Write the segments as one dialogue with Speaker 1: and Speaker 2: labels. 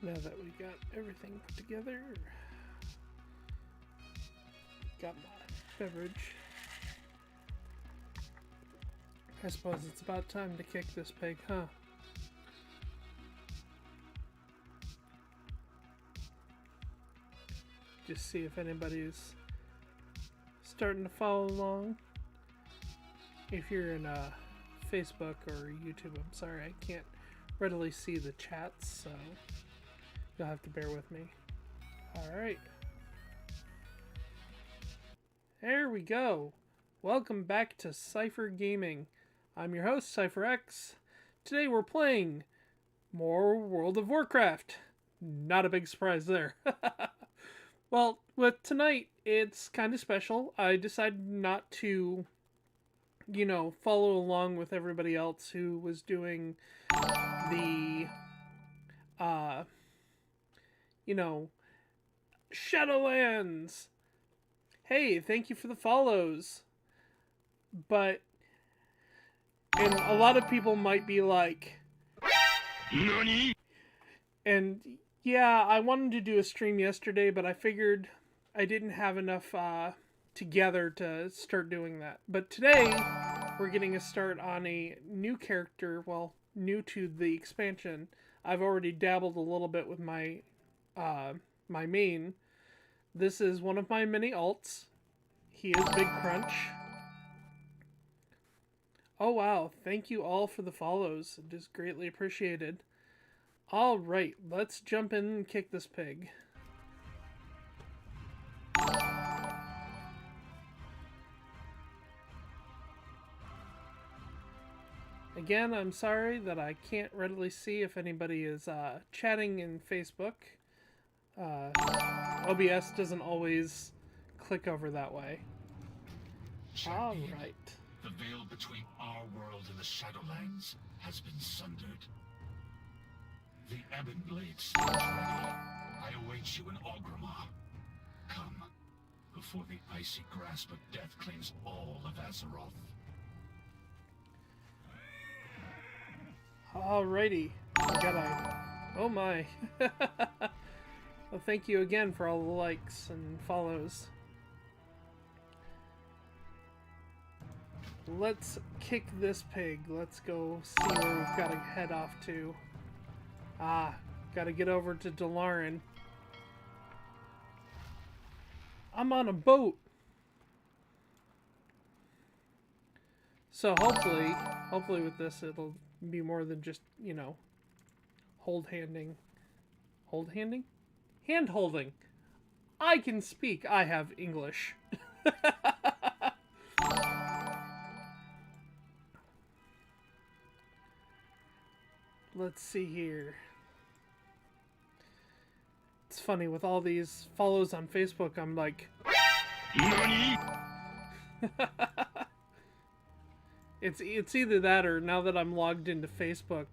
Speaker 1: Now that we got everything put together, got my beverage. I suppose it's about time to kick this pig, huh? Just see if anybody's starting to follow along. If you're in Facebook or YouTube, I'm sorry, I can't readily see the chats, so you'll have to bear with me. Alright. There we go. Welcome back to Cypher Gaming. I'm your host, CypherX. Today we're playing more World of Warcraft. Not a big surprise there. Well, with tonight, it's kind of special. I decided not to, follow along with everybody else who was doing the, Shadowlands. Hey, thank you for the follows. But, and a lot of people might be like, NANI? And yeah, I wanted to do a stream yesterday, but I figured I didn't have enough together to start doing that. But today, we're getting a start on a new character, well, new to the expansion. I've already dabbled a little bit with my my main. This is one of my mini alts. He is Big Crunch. Oh wow, thank you all for the follows. It is greatly appreciated. Alright, let's jump in and kick this pig. Again, I'm sorry that I can't readily see if anybody is chatting in Facebook. OBS doesn't always click over that way. Alright.
Speaker 2: The veil between our world and the Shadowlands has been sundered. The Burningblade stands ready. I await you in Orgrimmar. Come, before the icy grasp of death claims all of Azeroth.
Speaker 1: Alrighty. Oh my. Well, thank you again for all the likes and follows. Let's kick this pig. Let's go see where we've got to head off to. Gotta get over to Dalaran. I'm on a boat. So hopefully with this it'll be more than just, hand-holding. Hand-holding. I can speak. I have English. Let's see here. It's funny, with all these follows on Facebook, I'm like, NANI? It's either that or now that I'm logged into Facebook,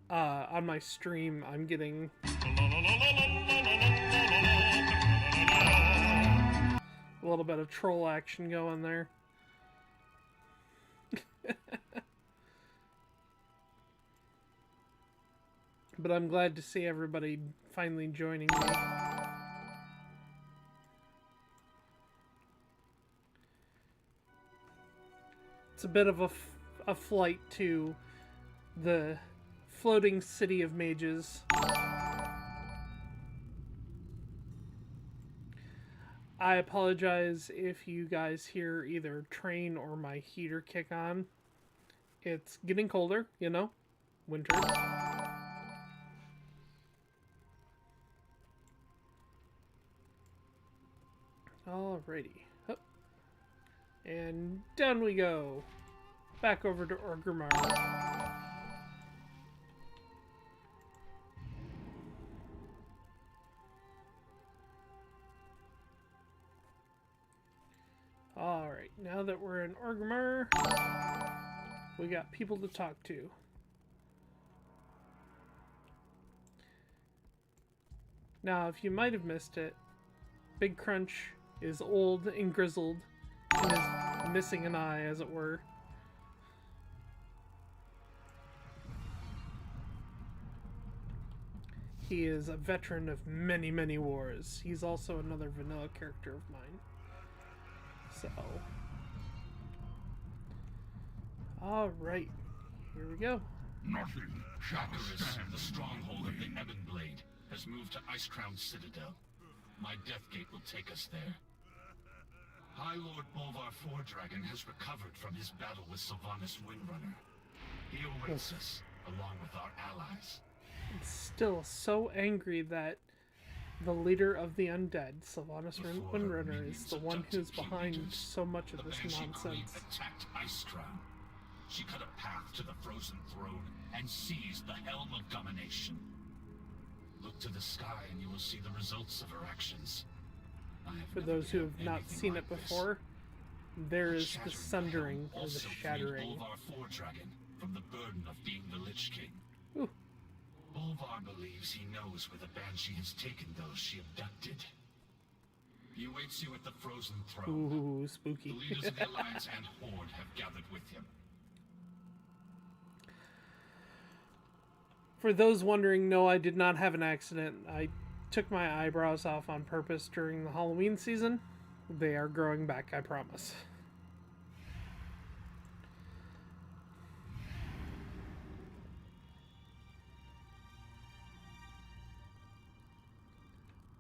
Speaker 1: on my stream, I'm getting a little bit of troll action going there. But I'm glad to see everybody finally joining me. It's a bit of a flight to the floating city of mages. I apologize if you guys hear either train or my heater kick on. It's getting colder, winter. Alrighty. Hup. And down we go. Back over to Orgrimmar. Alright, now that we're in Orgrimmar, we got people to talk to. Now, if you might have missed it, Big Crunch is old and grizzled and is missing an eye, as it were. He is a veteran of many, many wars. He's also another vanilla character of mine. So, alright, here we go.
Speaker 2: Nothing. Shakarus, the stronghold of the Ebonblade, has moved to Icecrown Citadel. My Deathgate will take us there. High Lord Bolvar Fordragon has recovered from his battle with Sylvanas Windrunner. He awaits us, along with our allies.
Speaker 1: I'm still so angry that the leader of the undead, Sylvanas Windrunner, is the one who's behind so much of this nonsense.
Speaker 2: Attacked Icecrown. She cut a path to the frozen throne and seized the helm of domination. Look to the sky and you will see the results of her actions.
Speaker 1: For those who have not seen it before, there is the sundering or the shattering.
Speaker 2: Bolvar Fordragon from the burden of being the Lich King.
Speaker 1: Ooh.
Speaker 2: Bolvar believes he knows where the Banshee has taken those she abducted. He awaits you at the frozen throne.
Speaker 1: Ooh, spooky.
Speaker 2: The leaders of the Alliance and Horde have gathered with him.
Speaker 1: For those wondering, no, I did not have an accident. I took my eyebrows off on purpose during the Halloween season. They are growing back, I promise.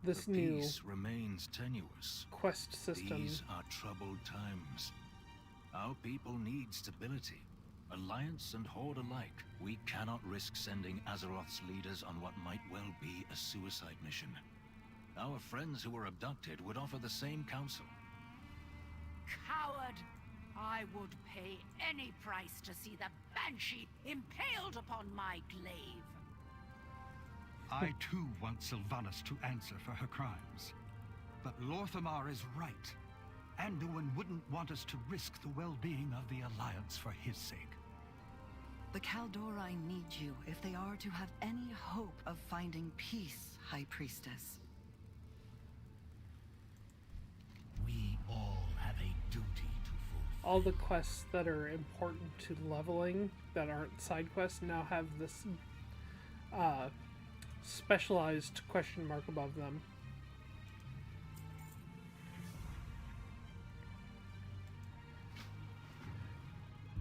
Speaker 1: This
Speaker 3: the
Speaker 1: new
Speaker 3: peace remains tenuous.
Speaker 1: quest system.
Speaker 3: These are troubled times. Our people need stability. Alliance and Horde alike. We cannot risk sending Azeroth's leaders on what might well be a suicide mission. Our friends who were abducted would offer the same counsel.
Speaker 4: Coward! I would pay any price to see the Banshee impaled upon my glaive.
Speaker 5: I too want Sylvanas to answer for her crimes. But Lorthamar is right. Anduin wouldn't want us to risk the well-being of the Alliance for his sake.
Speaker 6: The Kaldorei need you if they are to have any hope of finding peace, High Priestess.
Speaker 2: We all have a duty to fulfill.
Speaker 1: All the quests that are important to leveling that aren't side quests now have this specialized question mark above them.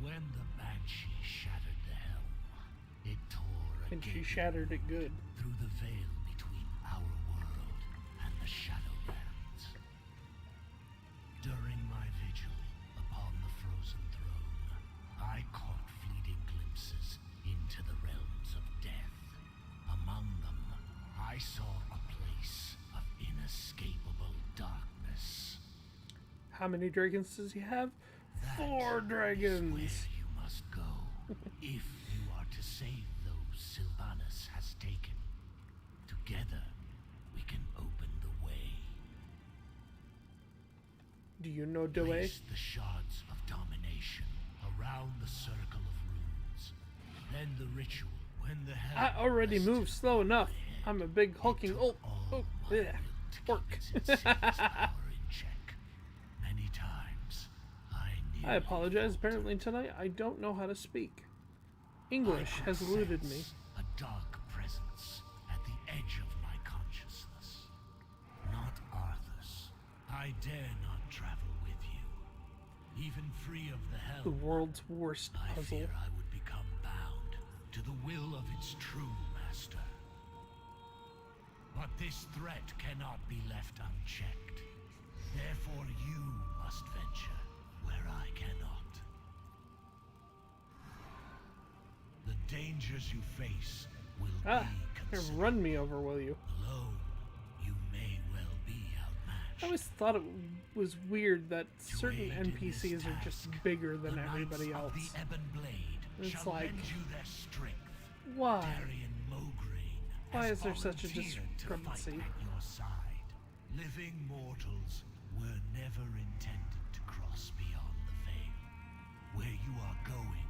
Speaker 2: When the Banshee shattered the helm, it tore
Speaker 1: And she shattered it good.
Speaker 2: through the veil between our world and the Shadowlands. During my vigil upon the frozen throne, I caught fleeting glimpses into the realms of death. Among them, I saw a place of inescapable darkness.
Speaker 1: How many dragons does he have? 4 dragons!
Speaker 2: Where you must go if you are to save those Sylvanas has taken. Together, we can open the way.
Speaker 1: Do you know the way?
Speaker 2: Place the shards of domination around the circle of runes. Then the ritual. When the
Speaker 1: I already moved slow enough. I'm a big hulking yeah, orc.
Speaker 2: Many times
Speaker 1: I apologize. Apparently tonight I don't know how to speak. English has eluded me.
Speaker 2: A dark presence at the edge of my consciousness. Not Arthas. I dare not travel with you. Even free of the hell.
Speaker 1: The world's worst
Speaker 2: I
Speaker 1: puzzle.
Speaker 2: fear I would become bound to the will of its true master. But this threat cannot be left unchecked. Therefore you must venture where I cannot. The dangers you face will be considered.
Speaker 1: Run me over, will you?
Speaker 2: Alone, you may well be outmatched.
Speaker 1: I always thought it was weird that certain
Speaker 2: aid in this
Speaker 1: NPCs are just
Speaker 2: task,
Speaker 1: bigger than
Speaker 2: the
Speaker 1: everybody
Speaker 2: Knights
Speaker 1: else.
Speaker 2: of the Ebonblade
Speaker 1: It's
Speaker 2: shall
Speaker 1: like,
Speaker 2: lend you their strength.
Speaker 1: why?
Speaker 2: Darian Mograine
Speaker 1: Why
Speaker 2: has
Speaker 1: is there such a
Speaker 2: volunteered to
Speaker 1: discrepancy?
Speaker 2: fight at your side. Living mortals were never intended to cross beyond the veil. Where you are going,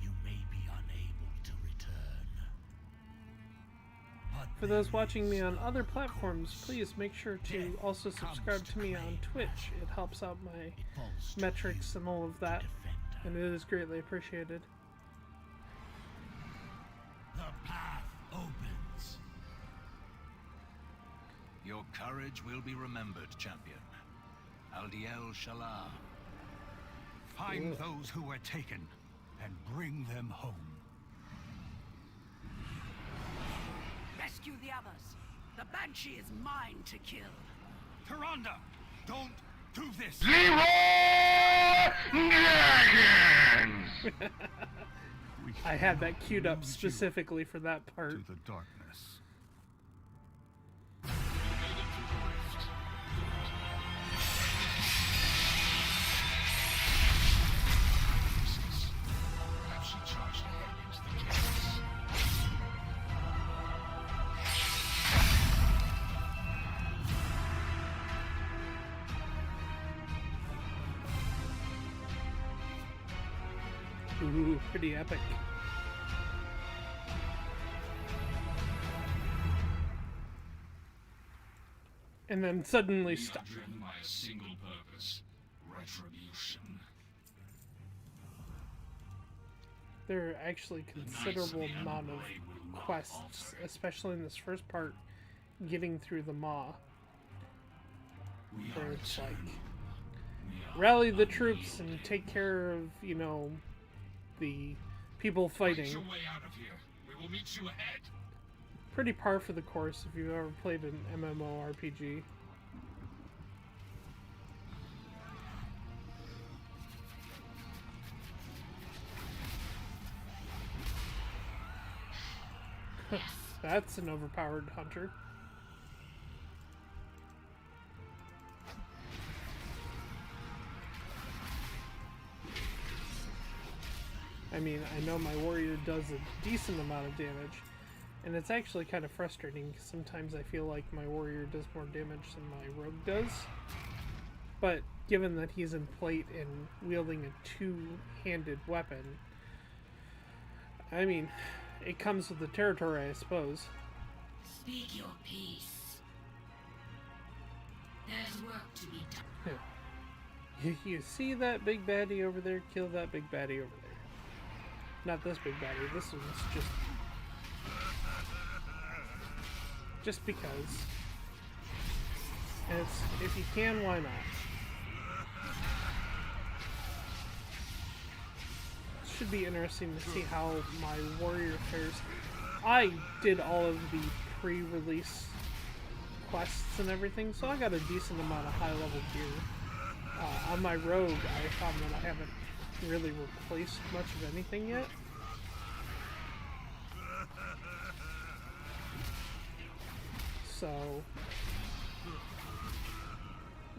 Speaker 2: you may be unable to return. But
Speaker 1: For
Speaker 2: there
Speaker 1: those watching me
Speaker 2: is
Speaker 1: on other
Speaker 2: another
Speaker 1: platforms,
Speaker 2: course.
Speaker 1: please make sure to
Speaker 2: Death
Speaker 1: also
Speaker 2: comes
Speaker 1: subscribe to me on
Speaker 2: claim
Speaker 1: Twitch. It
Speaker 2: Azeroth.
Speaker 1: helps out my
Speaker 2: It falls to
Speaker 1: metrics
Speaker 2: you
Speaker 1: and all of
Speaker 2: to
Speaker 1: that,
Speaker 2: defend her.
Speaker 1: and it is greatly appreciated.
Speaker 2: The path opens.
Speaker 3: Your courage will be remembered, champion. Aldiel Shalar.
Speaker 5: Find those who were taken and bring them home.
Speaker 4: Rescue the others. The Banshee is mine to kill.
Speaker 5: Tyrande, don't do this!
Speaker 1: I had that queued up specifically for that part.
Speaker 5: To the darkness.
Speaker 2: Perhaps she charged ahead into the chaos.
Speaker 1: Ooh, pretty epic. And then suddenly
Speaker 2: We
Speaker 1: stop.
Speaker 2: are driven by a single purpose: retribution.
Speaker 1: There are actually considerable amount of quests, especially in this first part, getting through the Maw.
Speaker 2: We
Speaker 1: Where
Speaker 2: are
Speaker 1: it's like,
Speaker 2: eternal. We are
Speaker 1: rally the troops and take care of, you know, the people
Speaker 2: Fight
Speaker 1: fighting.
Speaker 2: your way out of here. We will meet you ahead.
Speaker 1: Pretty par for the course if you've ever played an MMORPG. That's an overpowered hunter. I mean, I know my warrior does a decent amount of damage, and it's actually kind of frustrating because sometimes I feel like my warrior does more damage than my rogue does. But given that he's in plate and wielding a two-handed weapon, I mean, it comes with the territory, I suppose.
Speaker 4: Speak your piece. There's work to be done.
Speaker 1: You see that big baddie over there? Kill that big baddie over there. Not this big baddie. This one's just because. And it's, if you can, why not? Should be interesting to see how my warrior fares. I did all of the pre-release quests and everything, so I got a decent amount of high-level gear. On my rogue, I found that I haven't really replaced much of anything yet. So,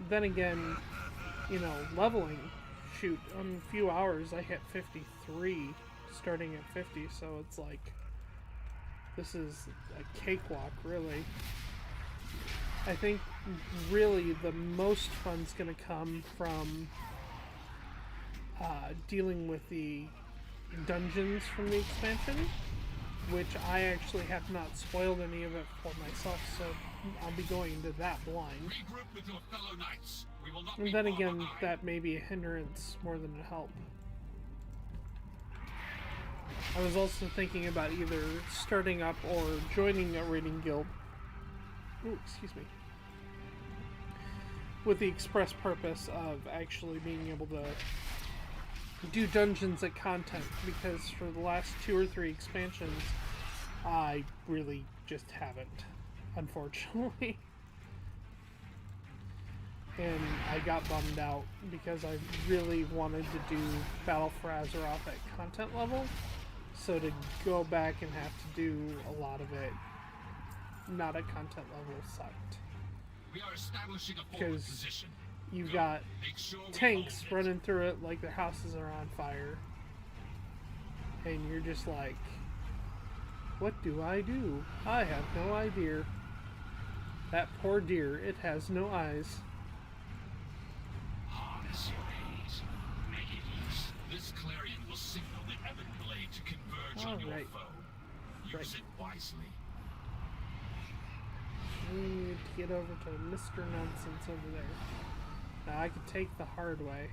Speaker 1: then again, you know, leveling, shoot, in a few hours I hit 53, starting at 50, so it's like, this is a cakewalk, really. I think, really, the most fun's gonna come from dealing with the dungeons from the expansion, which I actually have not spoiled any of it for myself, so I'll be going into that blind.
Speaker 2: Regroup with your fellow knights. We will not
Speaker 1: And
Speaker 2: be
Speaker 1: then
Speaker 2: far
Speaker 1: again,
Speaker 2: behind.
Speaker 1: that may be a hindrance more than a help. I was also thinking about either starting up or joining a raiding guild. Ooh, excuse me. With the express purpose of actually being able to do dungeons at content, because for the last 2 or 3 expansions, I really just haven't, unfortunately. And I got bummed out because I really wanted to do Battle for Azeroth at content level, so to go back and have to do a lot of it not at content level sucked.
Speaker 2: We are establishing a forward
Speaker 1: Because
Speaker 2: position.
Speaker 1: you've
Speaker 2: Go.
Speaker 1: got
Speaker 2: Make sure we
Speaker 1: tanks
Speaker 2: hold it.
Speaker 1: running through it like their houses are on fire. And you're just like, what do? I have no idea. That poor deer, it has no eyes.
Speaker 2: Harness your hate. Make it use. This clarion will signal the Burningblade to converge on your
Speaker 1: Alright.
Speaker 2: foe. Use
Speaker 1: Right.
Speaker 2: it wisely.
Speaker 1: We need to get over to Mr. Nonsense over there. Now I could take the hard way,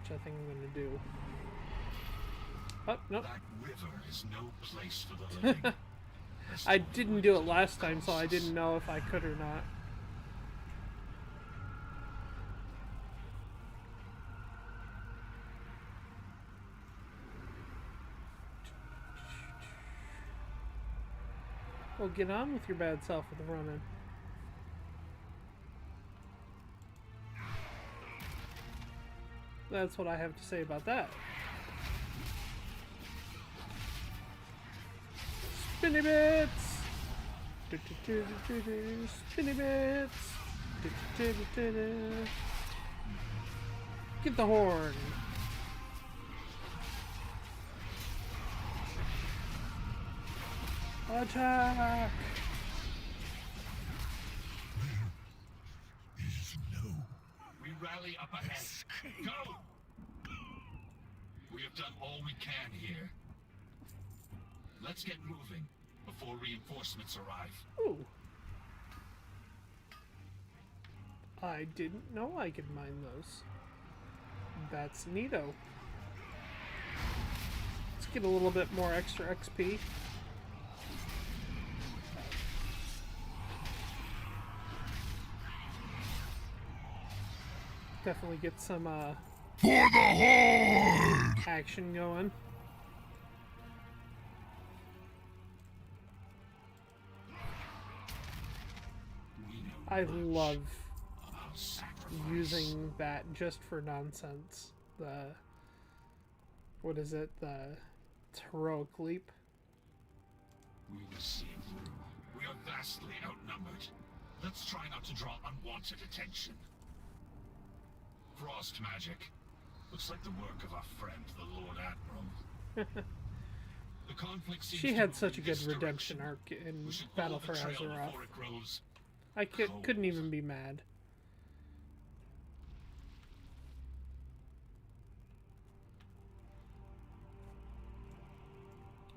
Speaker 1: which I think I'm going to do. Oh, nope.
Speaker 2: That river is no place for the living.
Speaker 1: I didn't do it last time, so I didn't know if I could or not. Well, get on with your bad self with the running. That's what I have to say about that. Spinny bits! Spinny bits! Get the horn! Attack!
Speaker 2: Is no. We rally up ahead. Go! We have done all we can here. Let's get moving before reinforcements arrive.
Speaker 1: Ooh. I didn't know I could mine those. That's neato. Let's get a little bit more extra XP. Definitely get some
Speaker 2: For the Horde!
Speaker 1: action going. I love using that just for nonsense. What is it? The heroic leap.
Speaker 2: We will see through. We are vastly outnumbered. Let's try not to draw unwanted attention. Frost magic. Looks like the work of our friend, the Lord Admiral. The conflict seems
Speaker 1: She
Speaker 2: to
Speaker 1: had
Speaker 2: move
Speaker 1: such a
Speaker 2: in
Speaker 1: good
Speaker 2: this
Speaker 1: redemption
Speaker 2: direction.
Speaker 1: arc in
Speaker 2: We should
Speaker 1: Battle
Speaker 2: follow
Speaker 1: for
Speaker 2: the trail
Speaker 1: Azeroth.
Speaker 2: before it grows.
Speaker 1: I couldn't even be mad.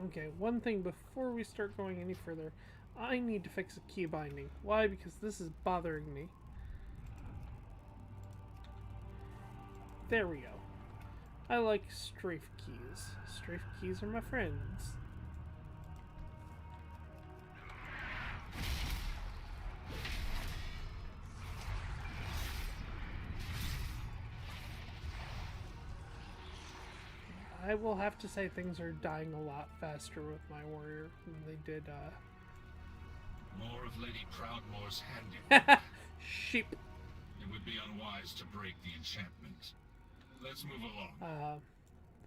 Speaker 1: Okay, one thing before we start going any further, I need to fix a key binding. Why? Because this is bothering me. There we go. I like strafe keys. Strafe keys are my friends. I will have to say things are dying a lot faster with my warrior than they did,
Speaker 2: More of Lady Proudmoore's handiwork.
Speaker 1: sheep.
Speaker 2: It would be unwise to break the enchantment. Let's move along.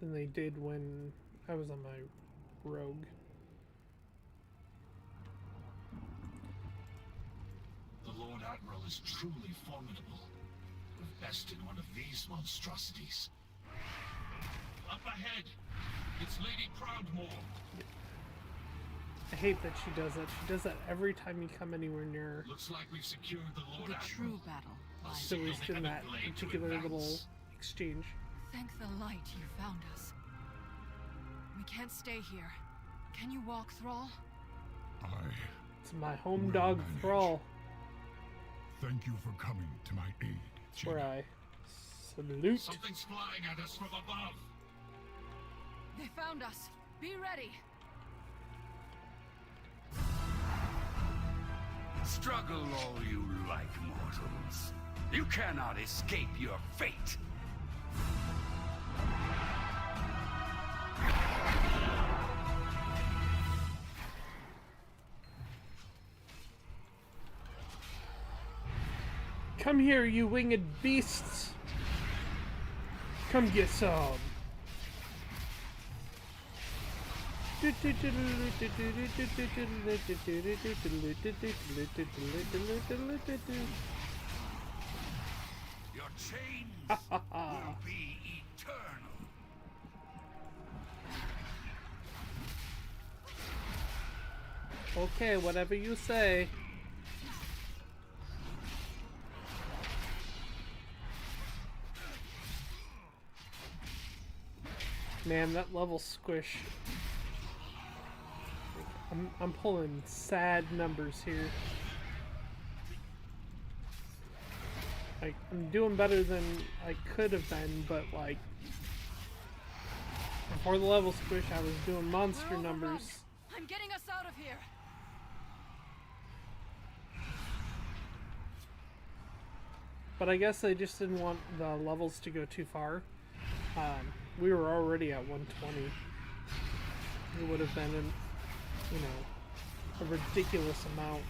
Speaker 1: Than they did when I was on my rogue.
Speaker 2: The Lord Admiral is truly formidable. We've bested one of these monstrosities. Up ahead! It's Lady Proudmoore!
Speaker 1: I hate that she does that. She does that every time you come anywhere near
Speaker 2: Looks like we've secured the Lord
Speaker 6: The
Speaker 2: Admiral.
Speaker 6: true battle
Speaker 2: I'll
Speaker 6: lies.
Speaker 1: so
Speaker 2: signal
Speaker 1: least
Speaker 2: the
Speaker 1: in that
Speaker 2: Burningblade to
Speaker 1: particular little
Speaker 2: advance.
Speaker 1: exchange.
Speaker 6: Thank the light you found us. We can't stay here. Can you walk, Thrall?
Speaker 1: It's my home
Speaker 2: Well
Speaker 1: dog
Speaker 2: managed.
Speaker 1: Thrall.
Speaker 2: Thank you for coming to my aid,
Speaker 1: That's where I salute.
Speaker 2: Something's flying at us from above.
Speaker 6: They found us. Be ready.
Speaker 7: Struggle all you like, mortals. You cannot escape your fate.
Speaker 1: Come here, you winged beasts. Come get some.
Speaker 7: Your chains will be eternal.
Speaker 1: Okay, whatever you say. Man, that level squish. I'm pulling sad numbers here. Like, I'm doing better than I could have been, but like before the level squish I was doing monster
Speaker 6: We're overrun.
Speaker 1: numbers.
Speaker 6: I'm getting us out of here.
Speaker 1: but I guess they just didn't want the levels to go too far. We were already at 120. It would have been, a ridiculous amount.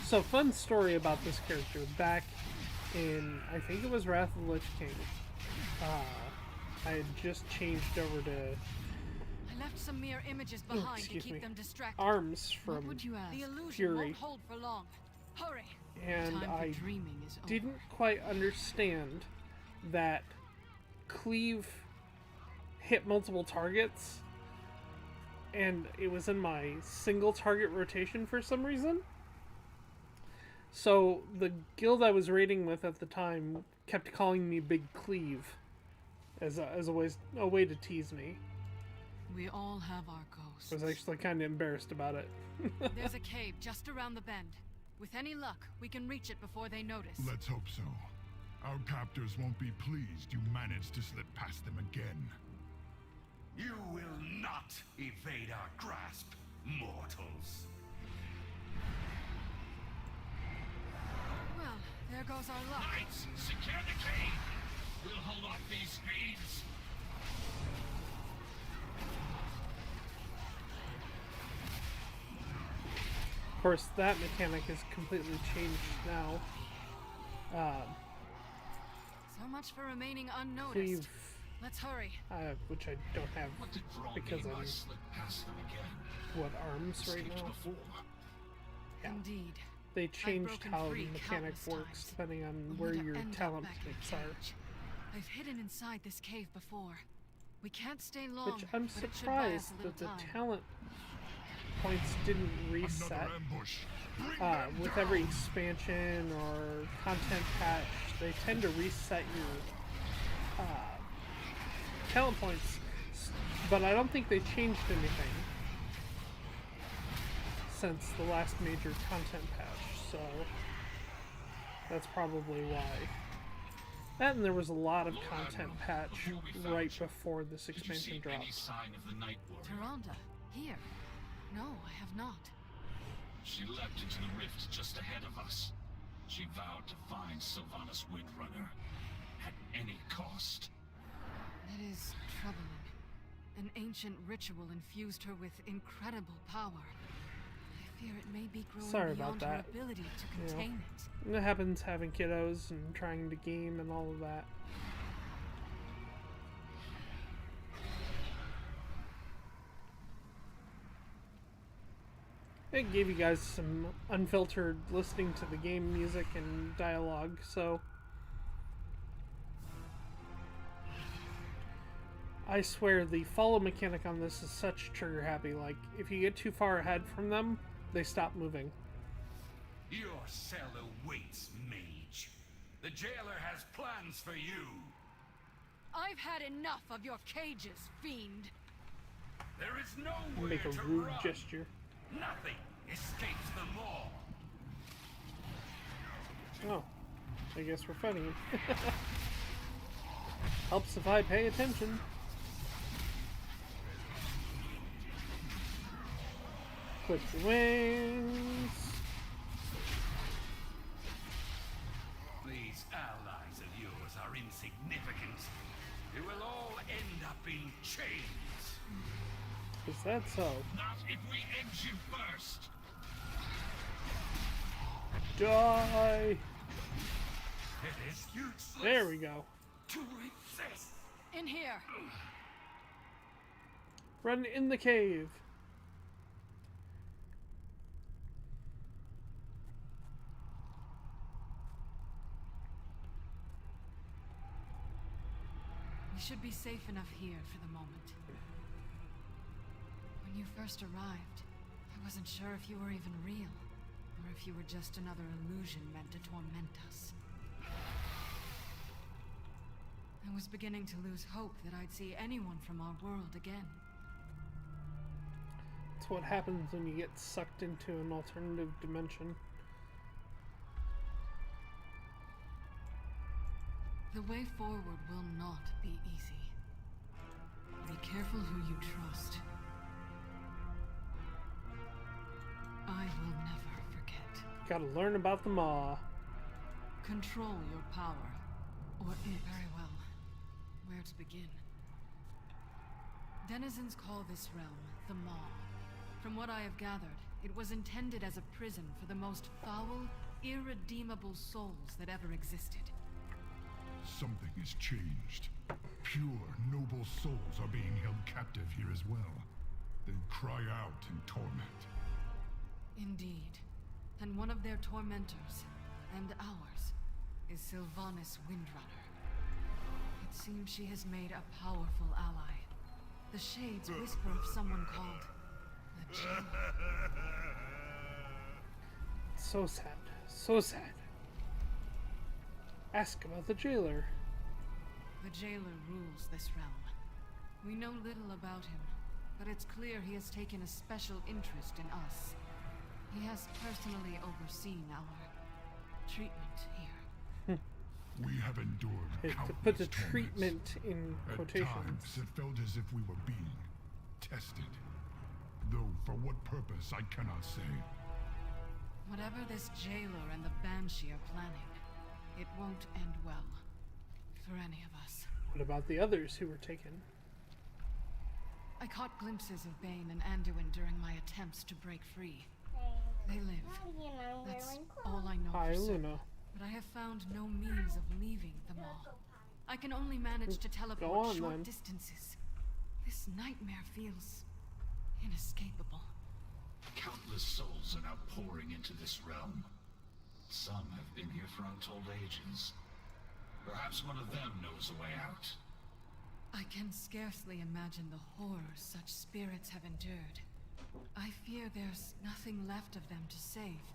Speaker 1: So, fun story about this character. Back in, I think it was Wrath of the Lich King, I had just changed over to
Speaker 8: I left some mere images behind to keep them distracted.
Speaker 1: Arms from
Speaker 8: The illusion
Speaker 1: Fury.
Speaker 8: won't hold for long. Hurry.
Speaker 1: And
Speaker 8: Time for
Speaker 1: I
Speaker 8: dreaming is over.
Speaker 1: didn't quite understand that cleave hit multiple targets, and it was in my single target rotation for some reason. So the guild I was raiding with at the time kept calling me Big Cleave as a way to tease me.
Speaker 8: We all have our ghosts.
Speaker 1: I was actually kind of embarrassed about it.
Speaker 8: There's a cave just around the bend. With any luck, we can reach it before they notice.
Speaker 2: Let's hope so. Our captors won't be pleased you managed to slip past them again.
Speaker 7: You will not evade our grasp, mortals.
Speaker 8: Well, there goes our luck.
Speaker 2: Knights, secure the cave! We'll hold off these fiends!
Speaker 1: Of course, that mechanic has completely changed now.
Speaker 8: So much for remaining unnoticed.
Speaker 1: Cleave,
Speaker 8: Let's hurry.
Speaker 1: which I don't have
Speaker 2: What did Brawl
Speaker 1: because
Speaker 2: mean by
Speaker 1: I'm
Speaker 2: slip past them again?
Speaker 1: arms right
Speaker 2: Escaped
Speaker 1: now.
Speaker 2: before.
Speaker 1: Yeah.
Speaker 8: Indeed.
Speaker 1: They changed
Speaker 8: broken
Speaker 1: how
Speaker 8: free
Speaker 1: the mechanic
Speaker 8: countless
Speaker 1: works
Speaker 8: times,
Speaker 1: depending on
Speaker 8: only
Speaker 1: where
Speaker 8: to
Speaker 1: your
Speaker 8: end up
Speaker 1: talent
Speaker 8: back in
Speaker 1: points
Speaker 8: the
Speaker 1: are.
Speaker 8: cage. I've hidden inside this cave before. We can't stay long.
Speaker 1: Which I'm
Speaker 8: but it should buy us
Speaker 1: surprised
Speaker 8: a
Speaker 1: that the
Speaker 8: little time.
Speaker 1: talent points didn't reset.
Speaker 2: Another ambush. Bring them
Speaker 1: With
Speaker 2: down.
Speaker 1: every expansion or content patch, they tend to reset your talent points, but I don't think they changed anything since the last major content patch, so that's probably why. That, and there was a lot of content patch right before this
Speaker 2: Did you
Speaker 1: expansion
Speaker 2: see
Speaker 1: dropped.
Speaker 2: any sign of the Night Warrior?
Speaker 8: Tyrande, here. No, I have not.
Speaker 2: She leapt into the rift just ahead of us. She vowed to find Sylvanas Windrunner at any cost.
Speaker 8: That is troubling. An ancient ritual infused her with incredible power. I fear it may be growing
Speaker 1: Sorry about
Speaker 8: beyond her
Speaker 1: that.
Speaker 8: ability to
Speaker 1: You know.
Speaker 8: contain it.
Speaker 1: And it happens having kiddos and trying to game and all of that. It gave you guys some unfiltered listening to the game music and dialogue, so I swear the follow mechanic on this is such trigger happy. Like, if you get too far ahead from them, they stop moving.
Speaker 7: Your cell awaits, mage. The jailer has plans for you.
Speaker 4: I've had enough of your cages, fiend.
Speaker 7: There is nowhere
Speaker 1: Make a
Speaker 7: to
Speaker 1: rude
Speaker 7: run.
Speaker 1: gesture.
Speaker 7: Nothing escapes them all.
Speaker 1: Oh, I guess we're fighting him. Helps if I pay attention. Clip the wings.
Speaker 7: These allies of yours are insignificant. You will all end up in chains.
Speaker 1: Is that so?
Speaker 2: Not if we end you first.
Speaker 1: Die!
Speaker 7: It is useless
Speaker 1: There we go.
Speaker 7: to resist.
Speaker 8: In here.
Speaker 1: Run in the cave.
Speaker 8: We should be safe enough here for the moment. When you first arrived, I wasn't sure if you were even real, or if you were just another illusion meant to torment us. I was beginning to lose hope that I'd see anyone from our world again.
Speaker 1: It's what happens when you get sucked into an alternative dimension.
Speaker 8: The way forward will not be easy. Be careful who you trust. I will never forget.
Speaker 1: Gotta learn about the Maw.
Speaker 8: Control your power. Or, very well. Where to begin? Denizens call this realm the Maw. From what I have gathered, it was intended as a prison for the most foul, irredeemable souls that ever existed.
Speaker 2: Something has changed. Pure, noble souls are being held captive here as well. They cry out in torment.
Speaker 8: Indeed. And one of their tormentors, and ours, is Sylvanas Windrunner. It seems she has made a powerful ally. The Shades whisper of someone called the Jailer.
Speaker 1: So sad. So sad. Ask about the Jailer.
Speaker 8: The Jailer rules this realm. We know little about him, but it's clear he has taken a special interest in us. He has personally overseen our treatment here.
Speaker 2: We have endured
Speaker 1: To
Speaker 2: countless
Speaker 1: put the
Speaker 2: torments.
Speaker 1: treatment in
Speaker 2: At
Speaker 1: quotations.
Speaker 2: times, it felt as if we were being tested. Though for what purpose, I cannot say.
Speaker 8: Whatever this Jailer and the Banshee are planning, it won't end well. For any of us.
Speaker 1: What about the others who were taken?
Speaker 8: I caught glimpses of Bane and Anduin during my attempts to break free. They live. That's all I know
Speaker 1: Hi,
Speaker 8: for certain.
Speaker 1: Luna.
Speaker 8: But I have found no means of leaving them all. I can only manage to teleport
Speaker 1: on,
Speaker 8: short
Speaker 1: then.
Speaker 8: distances. This nightmare feels inescapable.
Speaker 2: Countless souls are now pouring into this realm. Some have been here for untold ages. Perhaps one of them knows a way out.
Speaker 8: I can scarcely imagine the horrors such spirits have endured. I fear there's nothing left of them to save.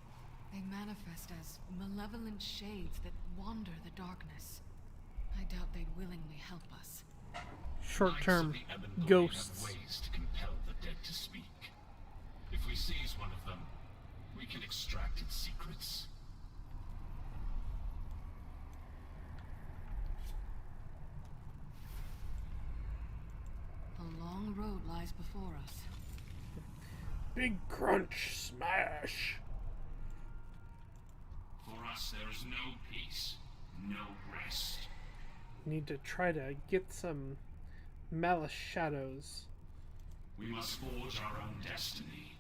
Speaker 8: They manifest as malevolent shades that wander the darkness. I doubt they'd willingly help us.
Speaker 1: Short-term
Speaker 2: Knights of the Ebonblade
Speaker 1: ghosts.
Speaker 2: have ways to compel the dead to speak. If we seize one of them, we can extract its secrets.
Speaker 8: A long road lies before us.
Speaker 1: Big crunch smash.
Speaker 2: For us, there is no peace, no rest.
Speaker 1: Need to try to get some Malice Shadows.
Speaker 2: We must forge our own destiny.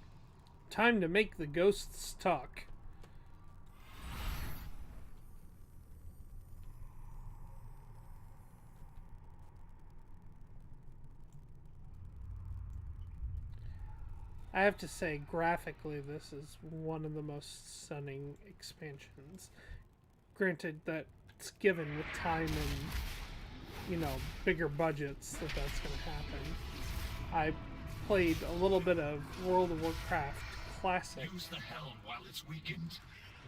Speaker 1: Time to make the ghosts talk. I have to say, graphically, this is one of the most stunning expansions. Granted that it's given with time and, you know, bigger budgets that's going to happen. I played a little bit of World of Warcraft Classic,
Speaker 2: Use the helm while it's weakened.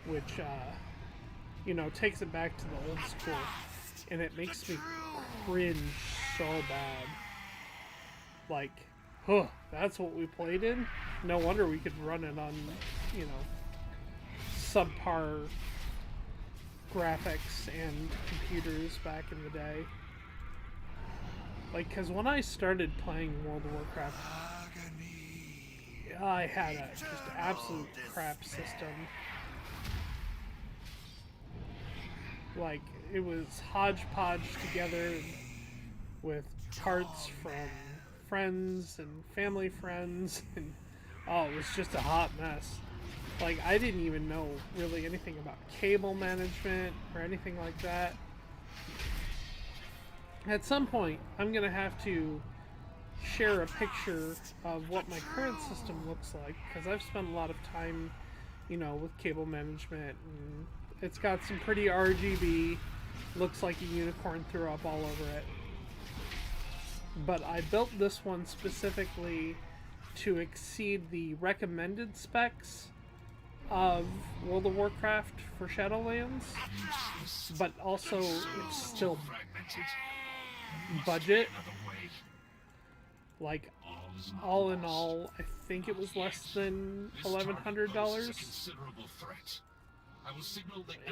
Speaker 1: which, you know, takes it back to the old school, and it makes me cringe so bad. Like, huh, that's what we played in? No wonder we could run it on, you know, subpar graphics and computers back in the day. Like, because when I started playing World of Warcraft, I had a just absolute crap system. Like, it was hodgepodge together with parts from friends and family friends, and oh, it was just a hot mess. Like, I didn't even know really anything about cable management or anything like that. At some point, I'm gonna have to share a picture of what my current system looks like, because I've spent a lot of time, you know, with cable management, and it's got some pretty RGB, looks like a unicorn threw up all over it. But I built this one specifically to exceed the recommended specs of World of Warcraft for Shadowlands, but also it's still budget. Like, all in all, I think it was less than $1,100.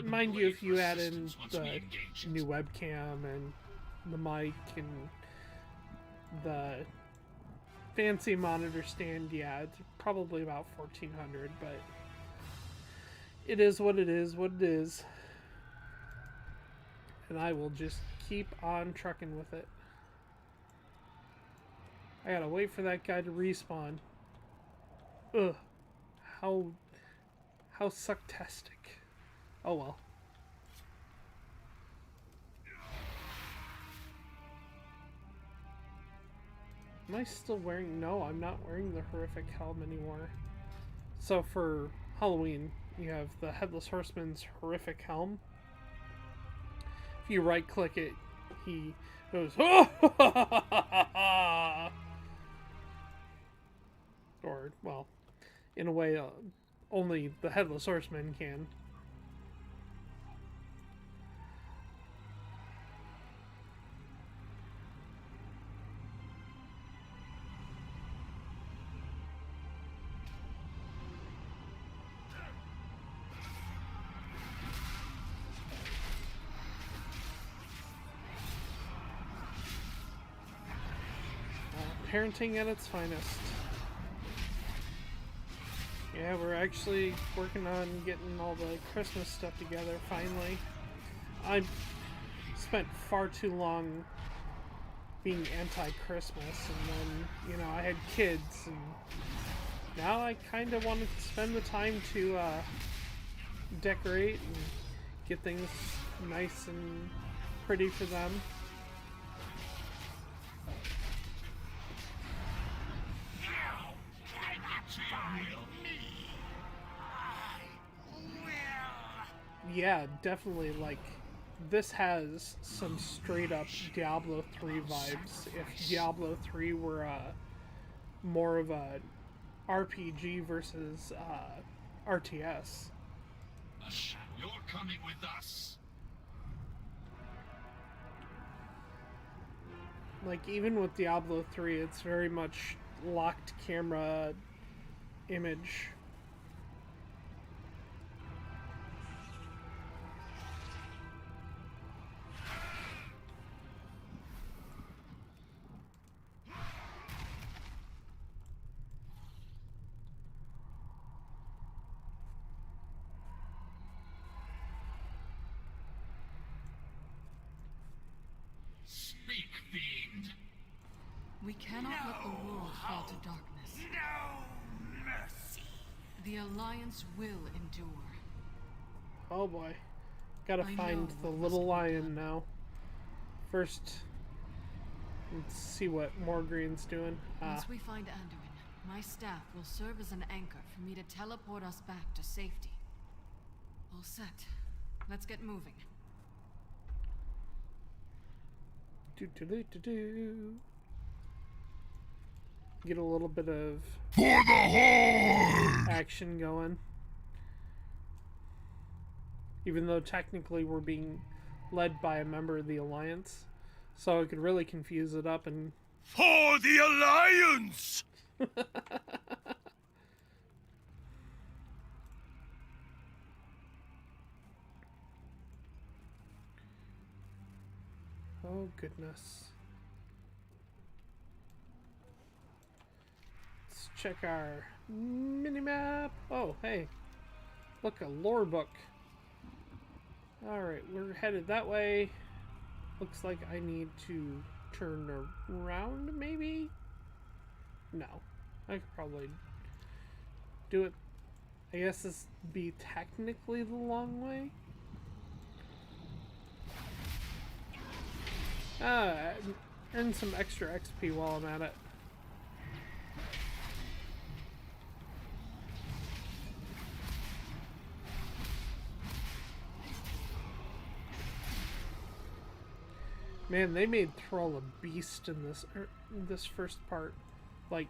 Speaker 1: Mind you, if you add in the new webcam and the mic and the fancy monitor stand, yeah, it's probably about $1,400, but It is what it is, what it is. And I will just keep on trucking with it. I gotta wait for that guy to respawn. Ugh. How sucktastic. Oh well. Am I still wearing... No, I'm not wearing the horrific helm anymore. So for Halloween, you have the Headless Horseman's horrific helm. If you right click it, he goes, or, well, in a way, only the Headless Horseman can. Parenting at its finest. Yeah, we're actually working on getting all the Christmas stuff together, finally. I spent far too long being anti-Christmas, and then, you know, I had kids, and now I kind of wanted to spend the time to decorate and get things nice and pretty for them. Yeah, definitely, like, this has some straight up Diablo 3 vibes. If Diablo 3 were more of a RPG versus RTS.
Speaker 2: You're coming with us.
Speaker 1: Like, even with Diablo 3, it's very much locked camera image.
Speaker 2: Speak, fiend.
Speaker 8: We cannot let the world fall to darkness.
Speaker 2: No mercy.
Speaker 8: The Alliance will endure.
Speaker 1: Oh boy. Gotta
Speaker 8: I
Speaker 1: find
Speaker 8: know
Speaker 1: the
Speaker 8: what
Speaker 1: little
Speaker 8: must be
Speaker 1: lion
Speaker 8: done.
Speaker 1: now. First, let's see what Morgreen's doing.
Speaker 8: Once we find Anduin, my staff will serve as an anchor for me to teleport us back to safety. All set. Let's get moving.
Speaker 1: Do. Get a little bit of
Speaker 2: For the Horde!
Speaker 1: action going. Even though technically we're being led by a member of the Alliance. So it could really confuse it up and...
Speaker 2: For the Alliance!
Speaker 1: Oh goodness. Let's check our minimap. Oh, hey. Look, a lore book. Alright, we're headed that way. Looks like I need to turn around, maybe? No. I could probably do it. I guess this would be technically the long way. Earn some extra XP while I'm at it. Man, they made Thrall a beast in this first part. Like,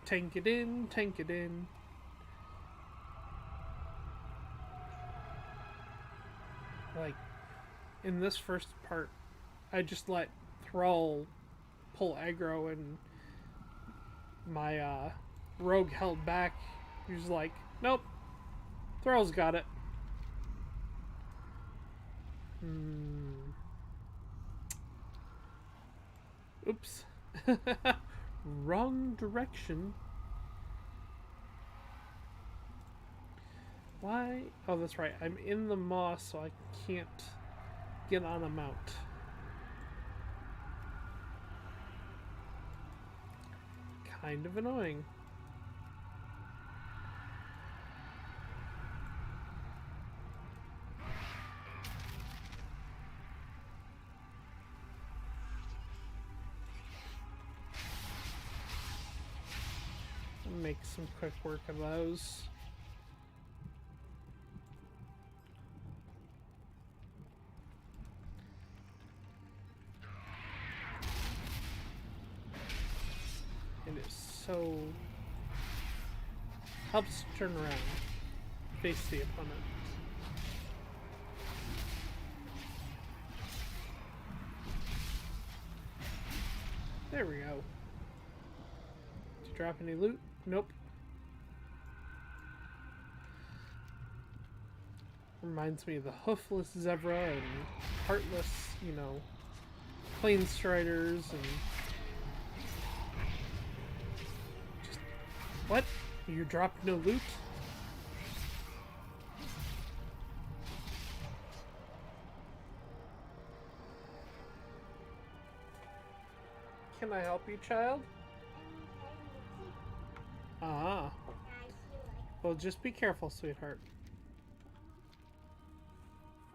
Speaker 1: tank it in, tank it in. Like, in this first part, I just let Thrall pull aggro and my rogue held back. He was like, nope, Thrall's got it. Oops. Wrong direction. Why? Oh, that's right. I'm in the moss, so I can't get on a mount. Kind of annoying. Make some quick work of those. And it so helps turn around, face the opponent. There we go. Did you drop any loot? Nope. Reminds me of the hoofless Zevra and heartless, you know, plane striders and just what? You dropped no loot? Can I help you, child? Ah. Well, just be careful, sweetheart.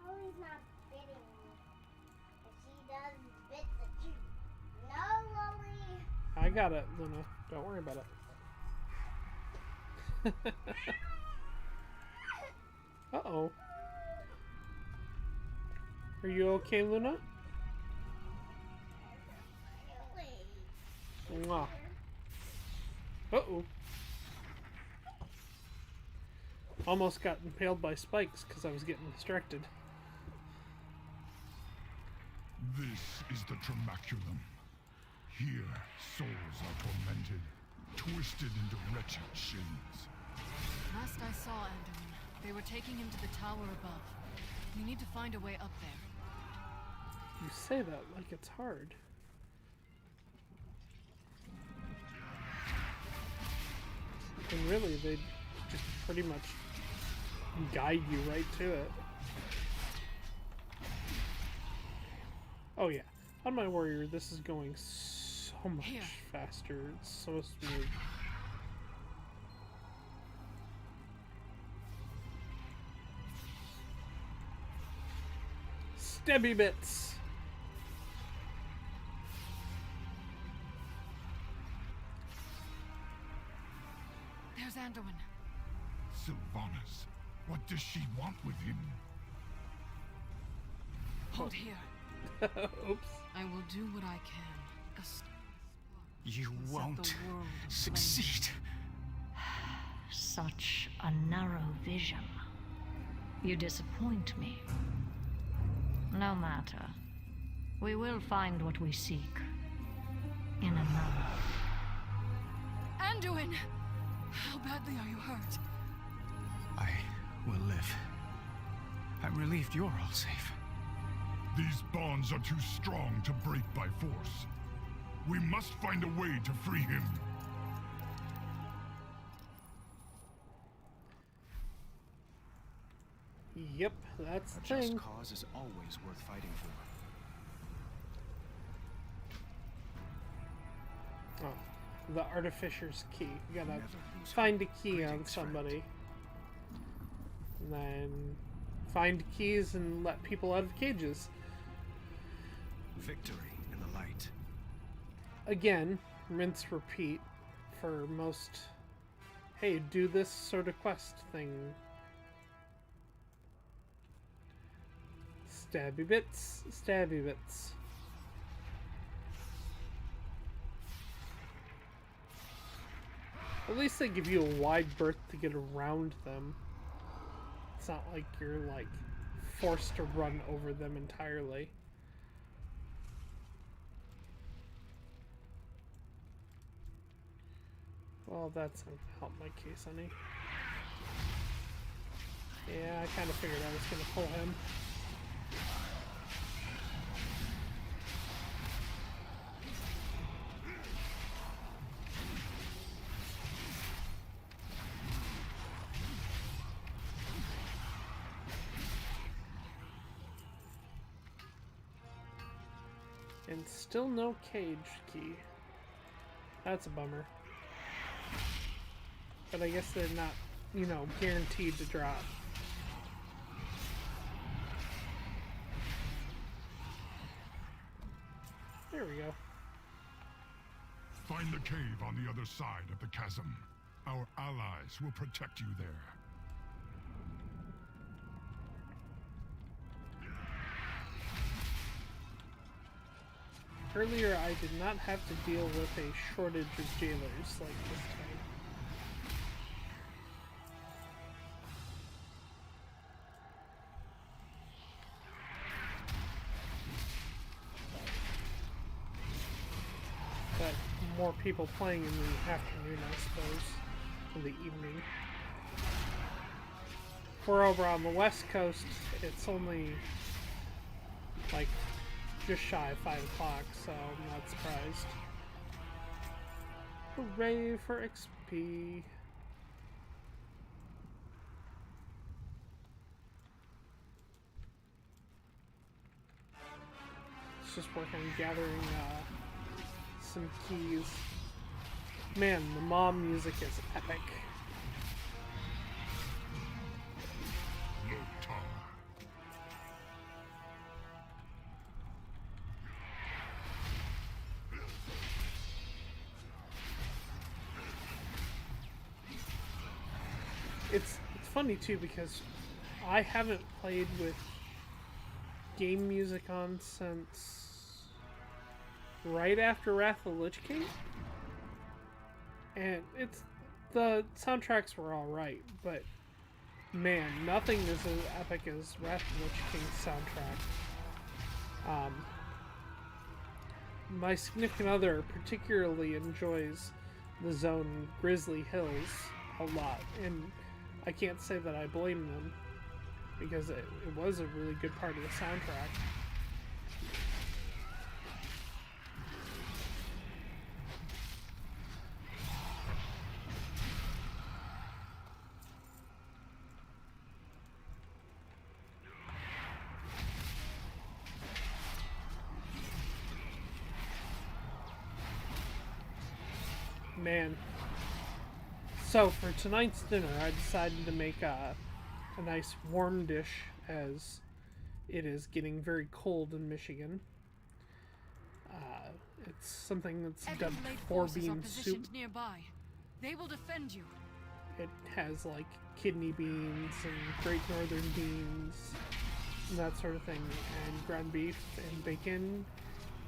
Speaker 9: Chloe's not biting me. If she does bit the tree. No, Lily.
Speaker 1: I got it, Luna. Don't worry about it. Uh-oh. Are you okay, Luna? Mwah. Uh-oh. Almost got impaled by spikes because I was getting distracted.
Speaker 2: This is the Tramaculum. Here, souls are tormented, twisted into wretched shades.
Speaker 8: Last I saw Anduin, they were taking him to the tower above. We need to find a way up there.
Speaker 1: You say that like it's hard. And really, they just pretty much guide you right to it. Oh yeah, on my warrior, this is going so much faster. It's so smooth. Stabby bits.
Speaker 8: There's Anduin.
Speaker 2: Sylvanas, what does she want with him?
Speaker 8: Hold here.
Speaker 1: Oops.
Speaker 8: I will do what I can.
Speaker 3: You
Speaker 8: Set the
Speaker 3: won't
Speaker 8: world
Speaker 3: succeed.
Speaker 10: Such a narrow vision. You disappoint me. No matter. We will find what we seek. In another.
Speaker 8: Anduin! How badly are you hurt?
Speaker 3: I will live. I'm relieved you're all safe.
Speaker 2: These bonds are too strong to break by force. We must find a way to free him.
Speaker 1: Yep, that's the
Speaker 3: A just
Speaker 1: thing.
Speaker 3: cause is always worth fighting for.
Speaker 1: Oh, the artificer's key. You gotta
Speaker 3: Never lose
Speaker 1: find a
Speaker 3: hope.
Speaker 1: key on
Speaker 3: Greetings, friend.
Speaker 1: somebody. And then find keys and let people out of cages.
Speaker 3: Victory in the light.
Speaker 1: Again, rinse, repeat for most, hey, do this sort of quest thing. Stabby bits, stabby bits. At least they give you a wide berth to get around them. It's not like you're, like, forced to run over them entirely. Well, that's gonna help my case, honey. Yeah, I kind of figured I was gonna pull him. And still no cage key. That's a bummer. But I guess they're not, you know, guaranteed to drop. There we go.
Speaker 2: Find the cave on the other side of the chasm. Our allies will protect you there.
Speaker 1: Earlier, I did not have to deal with a shortage of jailers like this time. But more people playing in the afternoon, I suppose, in the evening. We're over on the west coast, it's only like just shy of 5 o'clock, so I'm not surprised. Hooray for XP. Let's just work on gathering some keys. Man, the mom music is epic. It's funny too because I haven't played with game music on since right after Wrath of the Lich King, and the soundtracks were all right, but man, nothing is as epic as Wrath of the Lich King's soundtrack. My significant other particularly enjoys the zone Grizzly Hills a lot, and I can't say that I blame them, because it was a really good part of the soundtrack. Man. So for tonight's dinner, I decided to make a nice warm dish, as it is getting very cold in Michigan. It's something that's dubbed four bean soup.
Speaker 8: Nearby. They will defend you.
Speaker 1: It has like kidney beans and Great Northern beans and that sort of thing, and ground beef and bacon,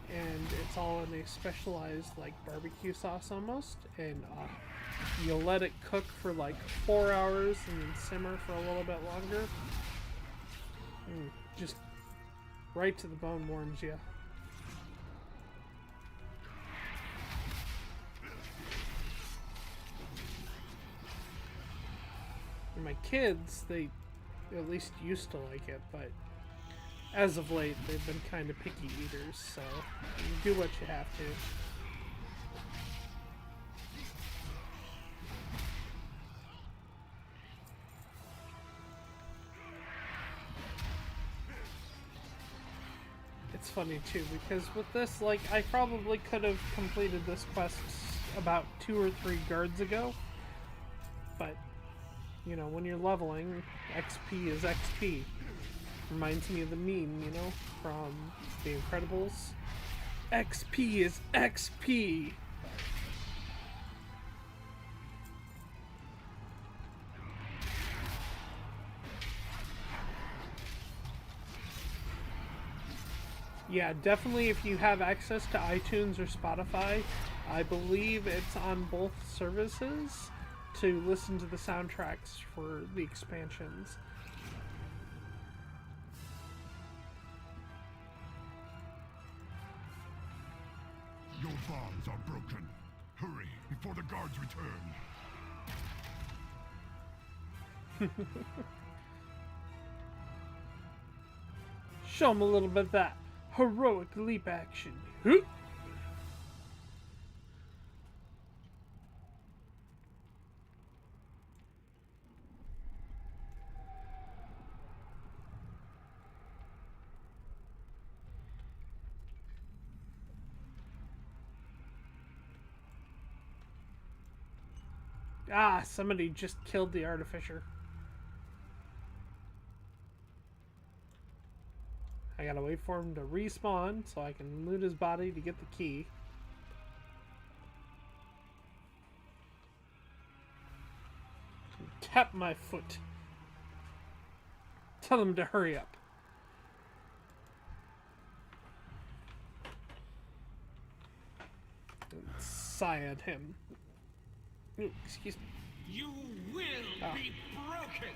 Speaker 1: and it's all in a specialized like barbecue sauce almost, and you'll let it cook for like 4 hours and then simmer for a little bit longer. Just right to the bone, warms you. And my kids, they at least used to like it, but as of late, they've been kind of picky eaters, so you do what you have to. It's funny too, because with this, like, I probably could have completed this quest about 2 or 3 guards ago, but, you know, when you're leveling, XP is XP. Reminds me of the meme, you know, from The Incredibles. XP is XP! Yeah, definitely if you have access to iTunes or Spotify, I believe it's on both services to listen to the soundtracks for the expansions.
Speaker 2: Your bombs are broken. Hurry, before the guards return.
Speaker 1: Show them a little bit of that heroic leap action. Hoop. Ah, somebody just killed the artificer. I gotta wait for him to respawn so I can loot his body to get the key. Tap my foot. Tell him to hurry up. Sigh at him. Ooh, excuse me.
Speaker 7: You will be broken!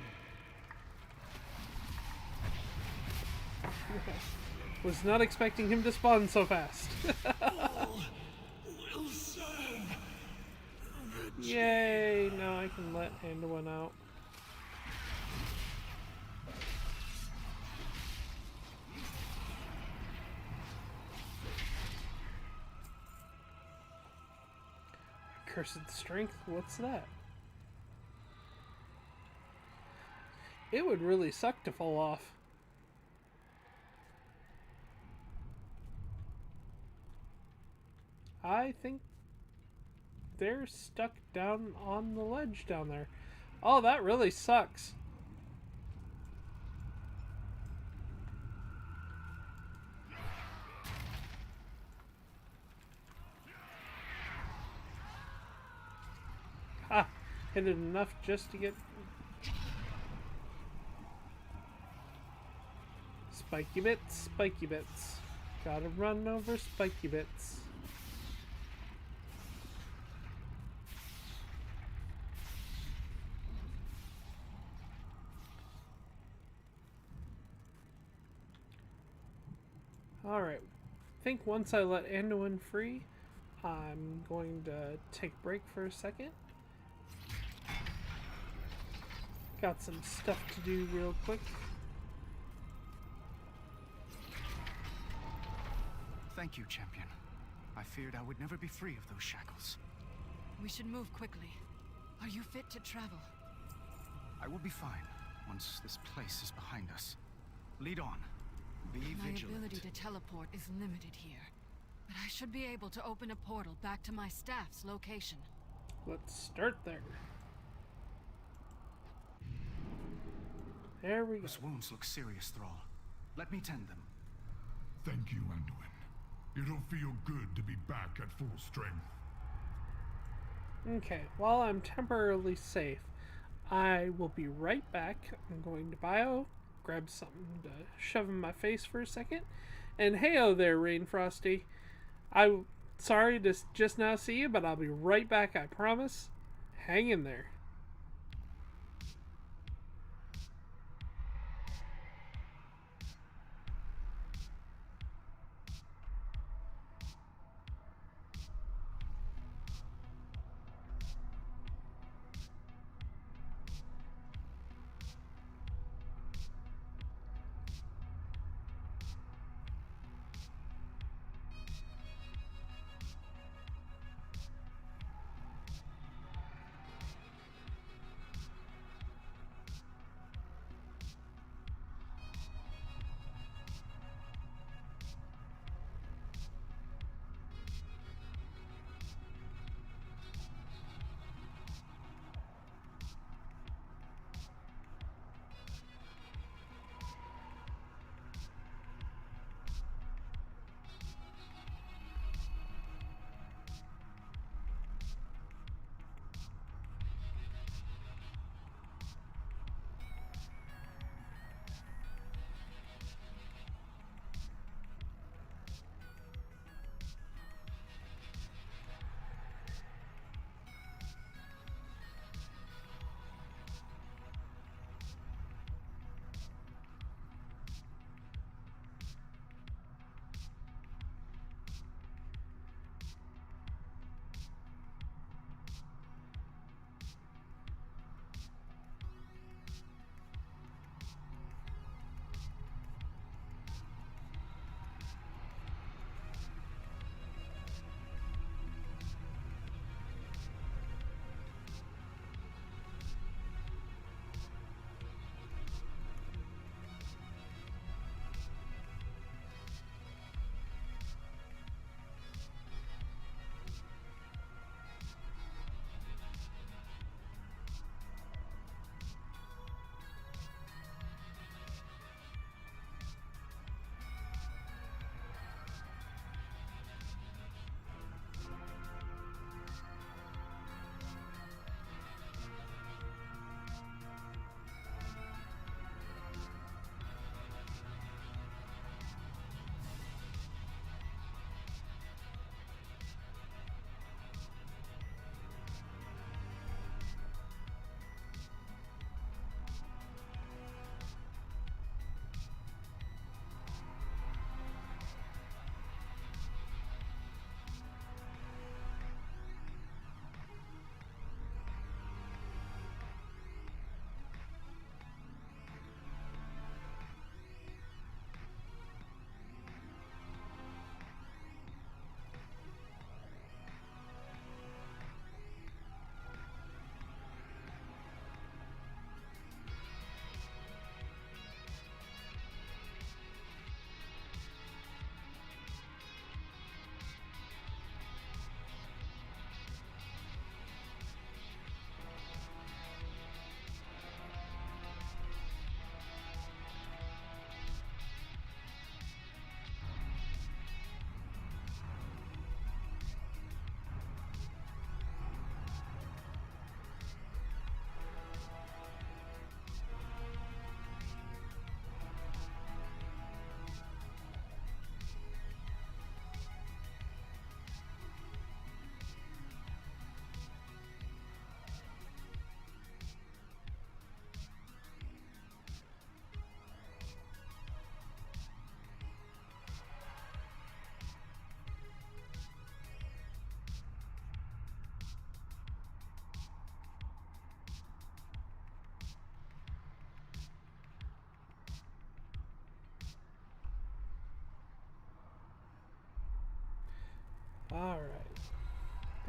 Speaker 1: Was not expecting him to spawn so fast.
Speaker 7: All will serve.
Speaker 1: Yay! Now I can let Anduin out. Cursed strength? What's that? It would really suck to fall off. I think they're stuck down on the ledge down there. Oh, that really sucks. Ha! Hit it enough just to get... Spiky bits, spiky bits. Gotta run over spiky bits. Alright, I think once I let Anduin free, I'm going to take a break for a second. Got some stuff to do real quick.
Speaker 5: Thank you, champion. I feared I would never be free of those shackles.
Speaker 8: We should move quickly. Are you fit to travel?
Speaker 5: I will be fine once this place is behind us. Lead on. Be
Speaker 8: My
Speaker 5: vigilant.
Speaker 8: ability to teleport is limited here, but I should be able to open a portal back to my staff's location.
Speaker 1: Let's start there. There we go.
Speaker 5: Those wounds look serious, Thrall. Let me tend them.
Speaker 2: Thank you, Anduin. It'll feel good to be back at full strength.
Speaker 1: Okay, while I'm temporarily safe, I will be right back. I'm going to bio, grab something to shove in my face for a second. And heyo there, Rainfrosty. I'm sorry to just now see you, but I'll be right back, I promise. Hang in there.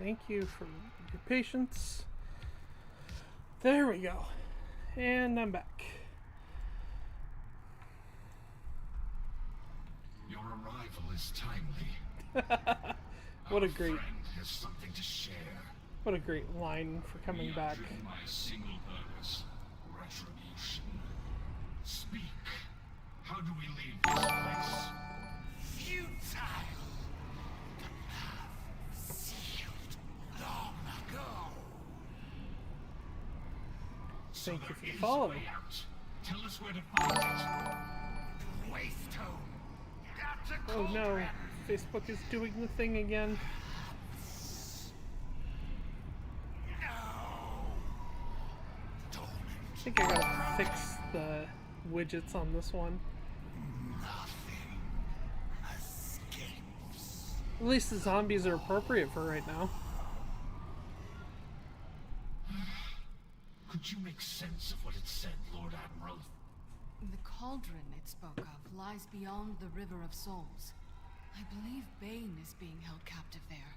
Speaker 1: Thank you for your patience. There we go. And I'm back.
Speaker 2: Your arrival is timely.
Speaker 1: What a
Speaker 2: Our
Speaker 1: great,
Speaker 2: friend has something to share.
Speaker 1: what a great line for coming
Speaker 2: We are
Speaker 1: back.
Speaker 2: driven by a single purpose: retribution. Speak. How do we leave this place?
Speaker 7: Futile! The path sealed long ago.
Speaker 2: So
Speaker 1: Thank you
Speaker 2: there
Speaker 1: for the
Speaker 2: is a
Speaker 1: follow.
Speaker 2: way out. Tell us where to find it.
Speaker 7: Waystone. Got to
Speaker 1: Oh no,
Speaker 7: cauldron.
Speaker 1: Facebook is doing the thing again.
Speaker 7: Torment.
Speaker 1: I think I gotta fix the widgets on this one.
Speaker 7: Nothing escapes.
Speaker 1: At least the zombies are appropriate for right now.
Speaker 2: Could you make sense of what it said, Lord Admiral?
Speaker 8: The cauldron it spoke of lies beyond the River of Souls. I believe Bane is being held captive there.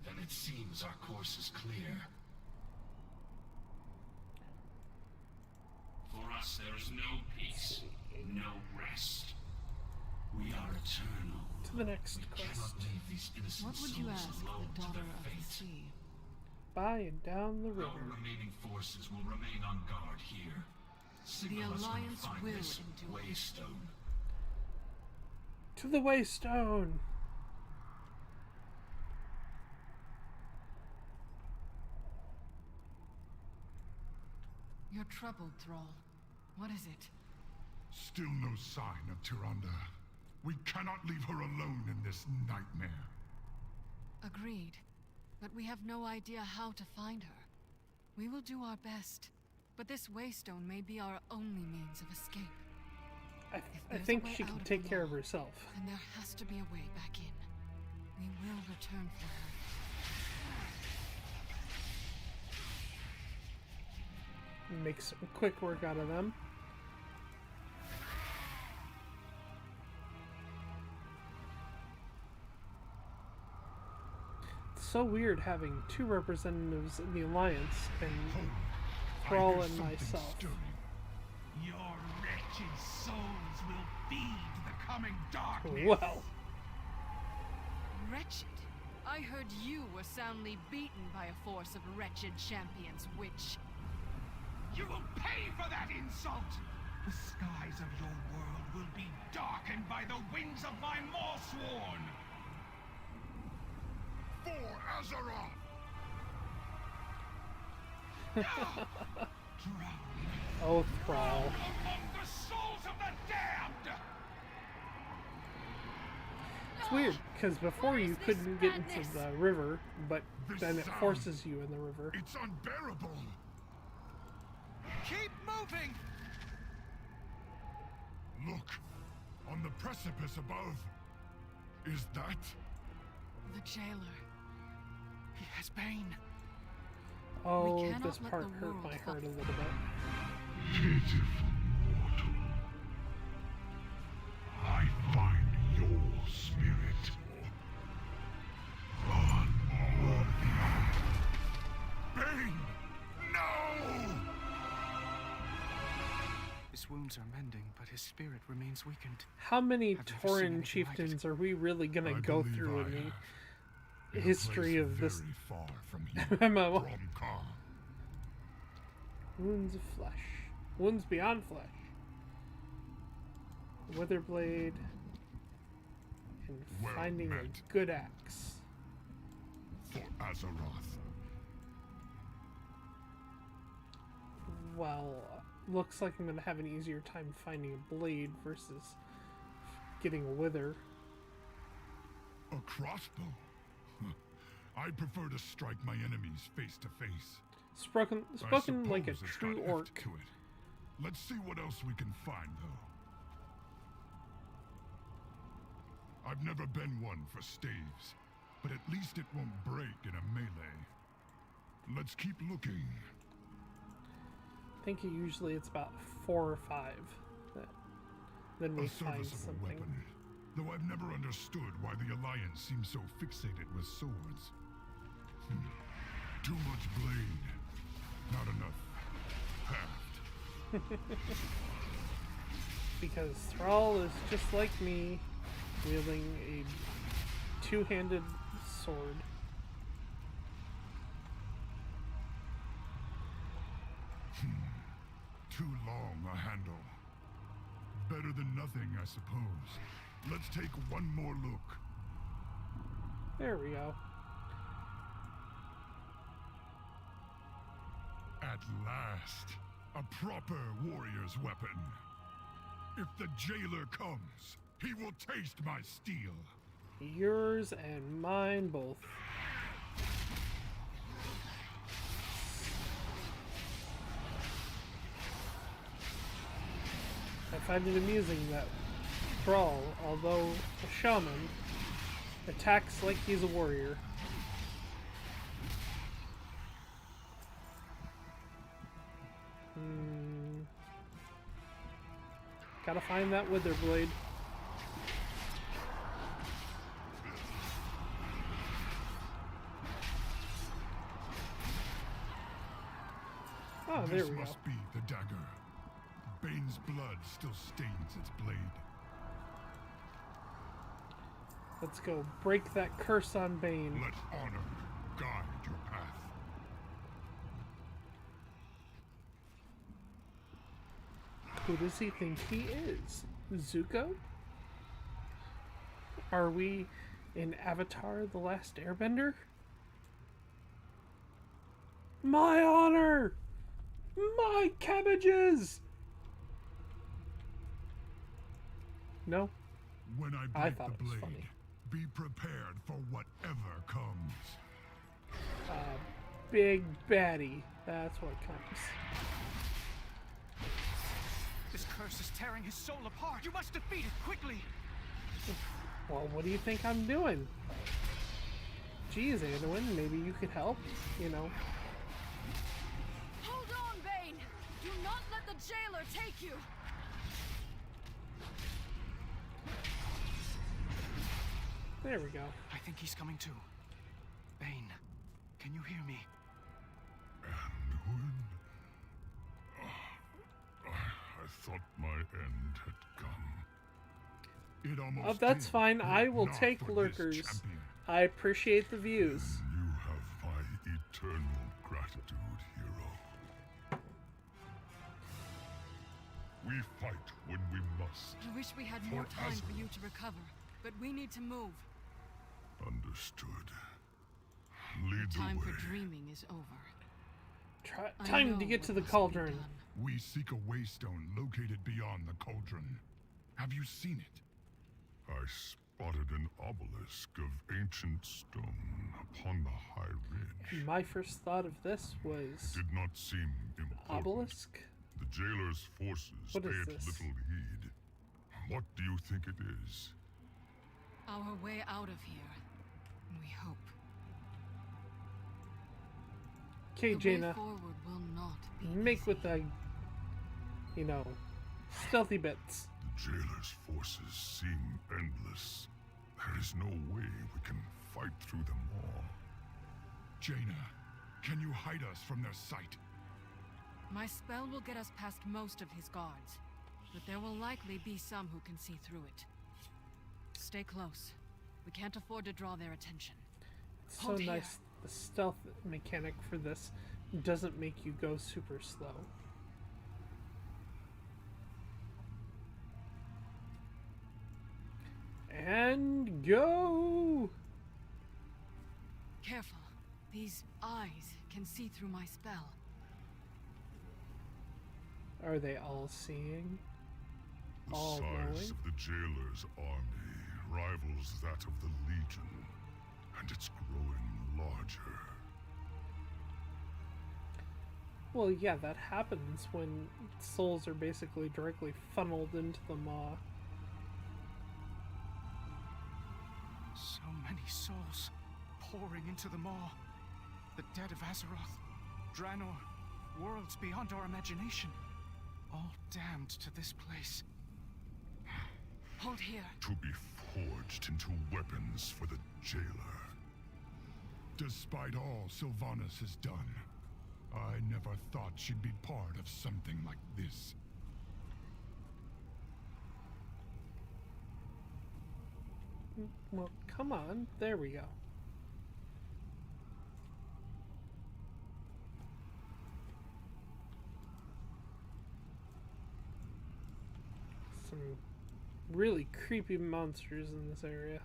Speaker 2: Then it seems our course is clear. For us, there is no peace, no rest. We are eternal.
Speaker 1: To the next
Speaker 2: We
Speaker 1: quest.
Speaker 2: cannot leave these innocent
Speaker 8: What would you
Speaker 2: souls
Speaker 8: ask
Speaker 2: alone
Speaker 8: the
Speaker 2: to
Speaker 8: Daughter
Speaker 2: their
Speaker 8: of the
Speaker 2: fate.
Speaker 8: Sea?
Speaker 1: By and down the
Speaker 2: Our
Speaker 1: river.
Speaker 2: remaining forces will remain on guard here. Signal us when you
Speaker 8: Alliance
Speaker 2: find
Speaker 8: will
Speaker 2: this
Speaker 8: endure.
Speaker 2: Waystone.
Speaker 1: To the Waystone!
Speaker 8: You're troubled, Thrall. What is it?
Speaker 11: Still no sign of Tyrande. We cannot leave her alone in this nightmare.
Speaker 8: Agreed. But we have no idea how to find her. We will do our best. But this Waystone may be our only means of escape.
Speaker 1: I
Speaker 8: there's a
Speaker 1: think
Speaker 8: way
Speaker 1: she
Speaker 8: out
Speaker 1: can
Speaker 8: of
Speaker 1: take
Speaker 8: the
Speaker 1: care of
Speaker 8: law,
Speaker 1: herself.
Speaker 8: And there has to be a way back in. We will return for her.
Speaker 1: Make some quick work out of them. It's so weird having two representatives in the Alliance and Thrall
Speaker 11: I hear
Speaker 1: and
Speaker 11: something
Speaker 1: myself.
Speaker 11: stirring.
Speaker 7: Your wretched souls will feed the coming darkness.
Speaker 1: Well,
Speaker 8: Wretched? I heard you were soundly beaten by a force of wretched champions, witch.
Speaker 7: You will pay for that insult! The skies of your world will be darkened by the winds of my Morsworn!
Speaker 11: For Azeroth!
Speaker 7: Drown
Speaker 1: oh, Thrall.
Speaker 7: among the souls of the damned!
Speaker 1: It's weird, because before you couldn't get into the river, but then it forces you in the river.
Speaker 11: It's unbearable!
Speaker 7: Keep moving!
Speaker 11: Look! On the precipice above! Is that?
Speaker 8: The jailer.
Speaker 7: He has Bane.
Speaker 1: Oh,
Speaker 8: cannot
Speaker 1: this
Speaker 8: let
Speaker 1: part
Speaker 8: the
Speaker 1: hurt
Speaker 8: world
Speaker 1: my
Speaker 8: fall.
Speaker 1: heart a little bit.
Speaker 11: Pitiful mortal. I find your spirit unworthy. Bane! No!
Speaker 12: His wounds are mending, but his spirit remains weakened.
Speaker 1: How many
Speaker 12: I've never seen
Speaker 1: Tauren
Speaker 12: anything like
Speaker 1: chieftains are we really gonna
Speaker 11: I
Speaker 1: go
Speaker 11: believe
Speaker 1: through
Speaker 11: I
Speaker 1: in
Speaker 11: have.
Speaker 1: the
Speaker 11: In a
Speaker 1: history
Speaker 11: place
Speaker 1: of this
Speaker 11: very far from here.
Speaker 1: MMO?
Speaker 11: From Kar.
Speaker 1: Wounds of flesh. Wounds beyond flesh. Witherblade. And
Speaker 11: Well
Speaker 1: finding
Speaker 11: met.
Speaker 1: a good axe.
Speaker 11: For Azeroth.
Speaker 1: Well, looks like I'm gonna have an easier time finding a blade versus getting a wither.
Speaker 11: A crossbow? Huh. I prefer to strike my enemies face to face.
Speaker 1: Spoken
Speaker 11: I
Speaker 1: like a
Speaker 11: suppose it's
Speaker 1: true
Speaker 11: got heft
Speaker 1: orc.
Speaker 11: to it. Let's see what else we can find, though. I've never been one for staves, but at least it won't break in a melee. Let's keep looking.
Speaker 1: I think usually it's about 4 or 5. Then we
Speaker 11: A
Speaker 1: find
Speaker 11: serviceable
Speaker 1: something.
Speaker 11: weapon, though I've never understood why the Alliance seems so fixated with swords. Too much blade. Not enough. Halved.
Speaker 1: Because Thrall is just like me, wielding a two-handed sword.
Speaker 11: Too long a handle. Better than nothing, I suppose. Let's take one more look.
Speaker 1: There we go.
Speaker 11: At last, a proper warrior's weapon. If the jailer comes, he will taste my steel.
Speaker 1: Yours and mine both. I find it amusing that Thrall, although a shaman, attacks like he's a warrior. Gotta find that wither blade. Oh, there
Speaker 11: This
Speaker 1: we go.
Speaker 11: must be the dagger. Bane's blood still stains its blade.
Speaker 1: Let's go break that curse on Bane.
Speaker 11: Let honor guide your path.
Speaker 1: Who does he think he is? Zuko? Are we in Avatar: The Last Airbender? My honor! My cabbages! No?
Speaker 11: When I
Speaker 1: I
Speaker 11: break
Speaker 1: thought
Speaker 11: the
Speaker 1: it was
Speaker 11: blade,
Speaker 1: funny.
Speaker 11: be prepared for whatever comes.
Speaker 1: Big baddie. That's what comes.
Speaker 12: This curse is tearing his soul apart. You must defeat it quickly.
Speaker 1: Well, what do you think I'm doing? Geez, Anduin, maybe you could help, you know.
Speaker 8: Hold on, Bane! Do not let the jailer take you!
Speaker 1: There we go.
Speaker 12: I think he's coming too. Bane, can you hear me?
Speaker 11: Anduin? I thought my end had come. It almost
Speaker 1: Oh, that's
Speaker 11: did,
Speaker 1: fine.
Speaker 11: but
Speaker 1: I will
Speaker 11: not
Speaker 1: take
Speaker 11: for this
Speaker 1: lurkers.
Speaker 11: champion.
Speaker 1: I appreciate the views.
Speaker 11: You have my eternal gratitude, hero. We fight when we must.
Speaker 8: I wish we had more
Speaker 11: For
Speaker 8: time
Speaker 11: Azeroth.
Speaker 8: for you to recover, but we need to move.
Speaker 11: Understood. Lead the
Speaker 8: Time
Speaker 11: way.
Speaker 8: for dreaming is over. I
Speaker 1: Time
Speaker 8: know
Speaker 1: to get to
Speaker 8: what
Speaker 1: the
Speaker 8: must be
Speaker 1: cauldron.
Speaker 8: done.
Speaker 11: We seek a waystone located beyond the cauldron. Have you seen it? I spotted an obelisk of ancient stone upon the high ridge.
Speaker 1: My first thought of this was
Speaker 11: Did not seem important.
Speaker 1: obelisk?
Speaker 11: The jailer's forces
Speaker 1: What
Speaker 11: pay
Speaker 1: is
Speaker 11: it
Speaker 1: this?
Speaker 11: little heed. What do you think it is?
Speaker 8: Our way out of here. We hope.
Speaker 1: Okay,
Speaker 8: The way
Speaker 1: Jaina,
Speaker 8: forward will not be
Speaker 1: make
Speaker 8: easy.
Speaker 1: with the, you know, stealthy bits.
Speaker 11: The jailer's forces seem endless. There is no way we can fight through them all. Jaina, can you hide us from their sight?
Speaker 8: My spell will get us past most of his guards, but there will likely be some who can see through it. Stay close. We can't afford to draw their attention.
Speaker 1: It's so
Speaker 8: Hold here.
Speaker 1: nice. The stealth mechanic for this doesn't make you go super slow. And go!
Speaker 8: Careful. These eyes can see through my spell.
Speaker 1: Are they all seeing?
Speaker 11: The
Speaker 1: All
Speaker 11: size
Speaker 1: knowing?
Speaker 11: of the jailer's army rivals that of the Legion, and it's growing larger.
Speaker 1: Well, yeah, that happens when souls are basically directly funneled into the maw.
Speaker 12: So many souls pouring into the maw. The dead of Azeroth, Draenor, worlds beyond our imagination. All damned to this place.
Speaker 8: Hold here.
Speaker 11: To be forged into weapons for the jailer. Despite all Sylvanas has done, I never thought she'd be part of something like this.
Speaker 1: Well, come on. There we go. Some really creepy monsters in this area.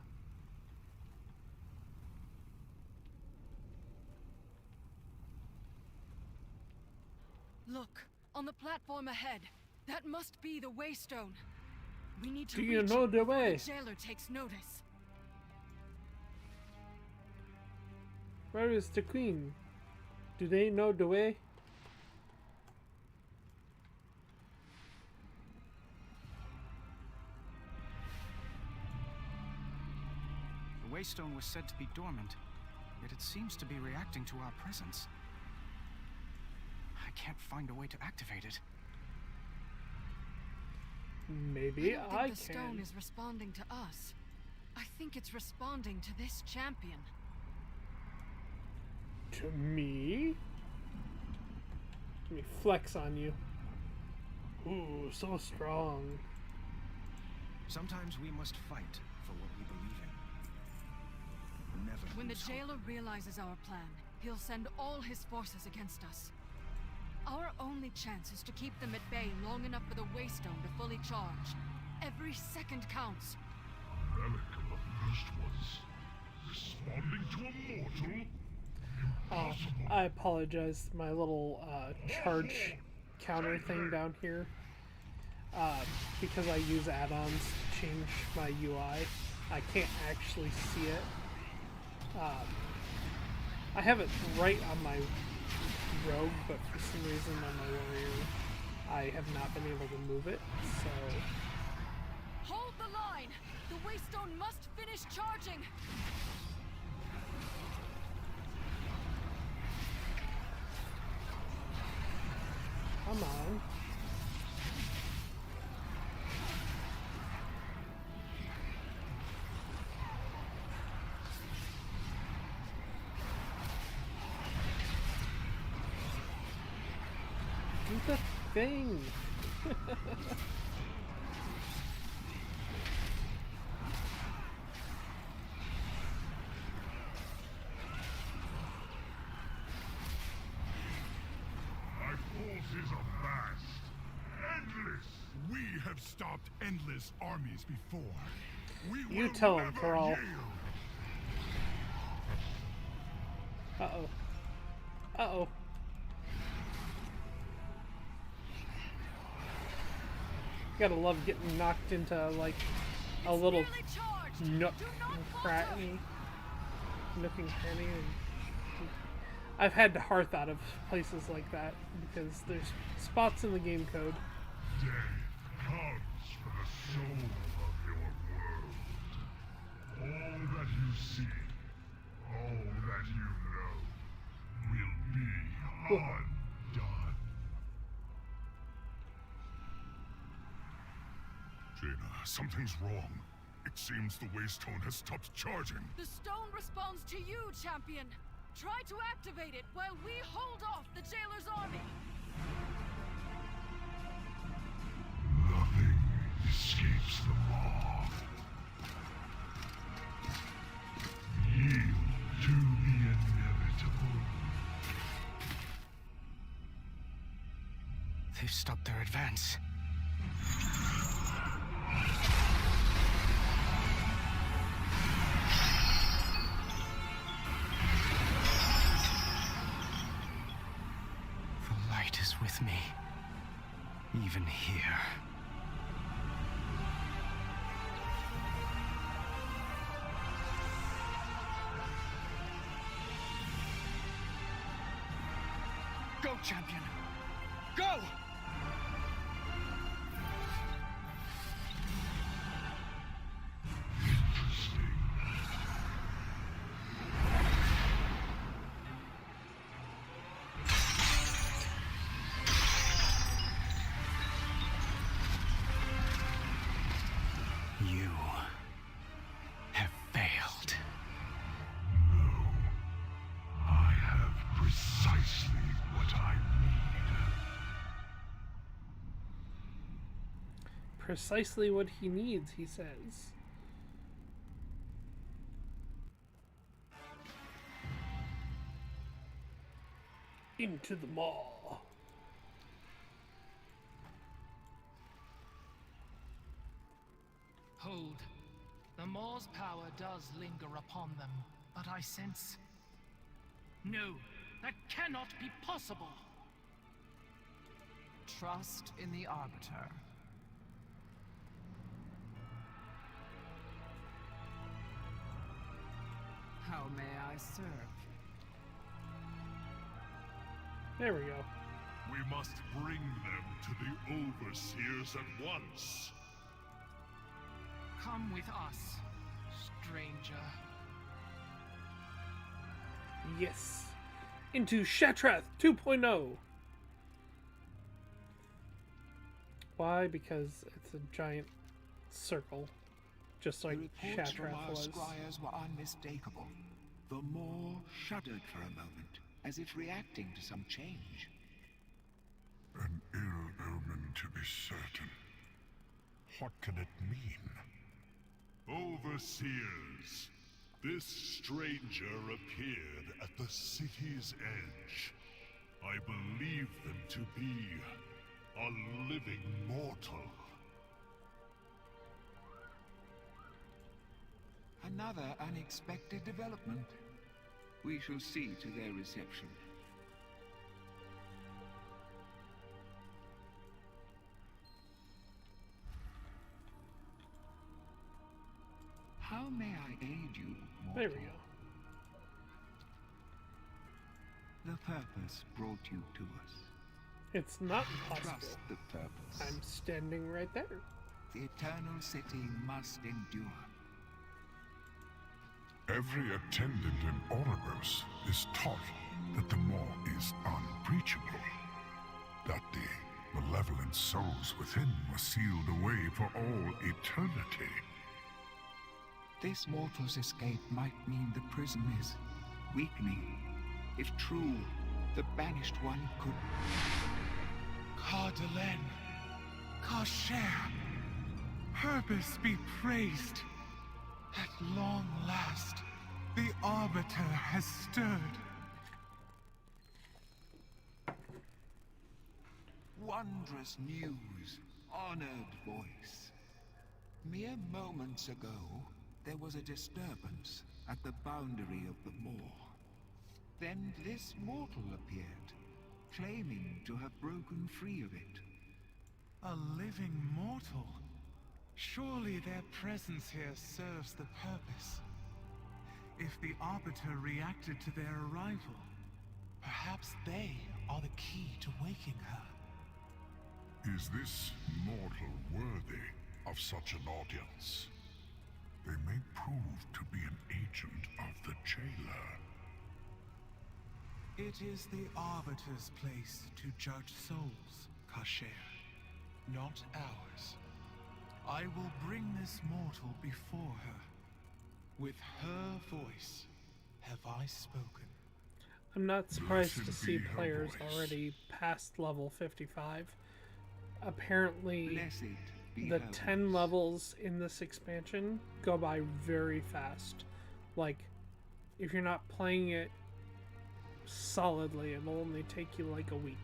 Speaker 8: Look, on the platform ahead. That must be the Waystone. We need to
Speaker 1: Do you
Speaker 8: reach
Speaker 1: know
Speaker 8: it
Speaker 1: the
Speaker 8: before
Speaker 1: way?
Speaker 8: the jailer takes notice.
Speaker 1: Where is the queen? Do they know the way?
Speaker 12: The Waystone was said to be dormant, yet it seems to be reacting to our presence. I can't find a way to activate it.
Speaker 1: Maybe
Speaker 8: I don't
Speaker 1: I
Speaker 8: think the stone
Speaker 1: can.
Speaker 8: is responding to us. I think it's responding to this champion.
Speaker 1: To me? Let me flex on you. Ooh, so strong.
Speaker 12: Sometimes we must fight for what we believe in. Never
Speaker 8: When the
Speaker 12: lose hope.
Speaker 8: jailer realizes our plan, he'll send all his forces against us. Our only chance is to keep them at bay long enough for the Waystone to fully charge. Every second counts.
Speaker 11: Relic of the first ones. Responding to a mortal? Impossible.
Speaker 1: I apologize. My little charge counter thing down here. Because I use add-ons to change my UI, I can't actually see it. I have it right on my rogue, but for some reason on my warrior, I have not been able to move it, so...
Speaker 8: Hold the line! The Waystone must finish charging!
Speaker 1: Come on. Do the thing!
Speaker 11: My forces are vast, endless. We have stopped endless armies before. We
Speaker 1: You
Speaker 11: will
Speaker 1: tell him,
Speaker 11: never
Speaker 1: Thrall.
Speaker 11: yield.
Speaker 1: Uh-oh. Uh-oh. Gotta love getting knocked into, like, a little
Speaker 8: Nearly charged!
Speaker 1: nook
Speaker 8: Do not
Speaker 1: and
Speaker 8: falter!
Speaker 1: cranny. Nook and cranny. And I've had to hearth out of places like that because there's spots in the game code.
Speaker 11: Death comes for the soul of your world. All that you see, all that you know, will be undone. Jaina, something's wrong. It seems the Waystone has stopped charging.
Speaker 8: The stone responds to you, champion! Try to activate it while we hold off the jailer's army!
Speaker 11: Nothing escapes the law. Yield to the inevitable.
Speaker 12: They've stopped their advance. The light is with me, even here. Go, champion! Go! You have failed.
Speaker 11: No.
Speaker 1: precisely what he needs, he says. Into the maw.
Speaker 13: Hold. The Maw's power does linger upon them, but I sense... No, that cannot be possible!
Speaker 14: Trust in the Arbiter. How may I serve?
Speaker 1: There we go.
Speaker 11: We must bring them to the Overseers at once.
Speaker 13: Come with us, stranger.
Speaker 1: Yes. Into Shatrath 2.0. Why? Because it's a giant circle. Just like
Speaker 7: The reports from
Speaker 1: Shatrath
Speaker 7: our
Speaker 1: was.
Speaker 7: squires were unmistakable. The Maw shuddered for a moment, as if reacting to some change.
Speaker 11: An ill omen, to be certain. What can it mean? Overseers, this stranger appeared at the city's edge. I believe them to be a living mortal.
Speaker 7: Another unexpected development. We shall see to their reception. How may I aid you, mortal?
Speaker 1: There we go.
Speaker 7: The purpose brought you to us.
Speaker 1: It's not possible.
Speaker 7: Trust the purpose.
Speaker 1: I'm standing right there.
Speaker 7: The Eternal City must endure.
Speaker 11: Every attendant in Oribos is taught that the Maw is unbreachable. That the malevolent souls within were sealed away for all eternity.
Speaker 7: This mortal's escape might mean the prison is weakening. If true, the Banished One could...
Speaker 12: Cardelen, Kasher, Purpose be praised. At long last, the Arbiter has stirred.
Speaker 7: Wondrous news, honored voice. Mere moments ago, there was a disturbance at the boundary of the Maw. Then this mortal appeared, claiming to have broken free of it.
Speaker 12: A living mortal? Surely their presence here serves the purpose. If the Arbiter reacted to their arrival, perhaps they are the key to waking her.
Speaker 11: Is this mortal worthy of such an audience? They may prove to be an agent of the Jailer.
Speaker 12: It is the Arbiter's place to judge souls, Kasher, not ours. I will bring this mortal before her. With her voice have I spoken.
Speaker 1: I'm not surprised to
Speaker 11: Blessed
Speaker 1: see
Speaker 11: be her
Speaker 1: players
Speaker 11: voice.
Speaker 1: already past level 55. Apparently,
Speaker 7: Blessed be
Speaker 1: the
Speaker 7: her
Speaker 1: 10
Speaker 7: voice.
Speaker 1: levels in this expansion go by very fast. Like, if you're not playing it solidly, it'll only take you like a week.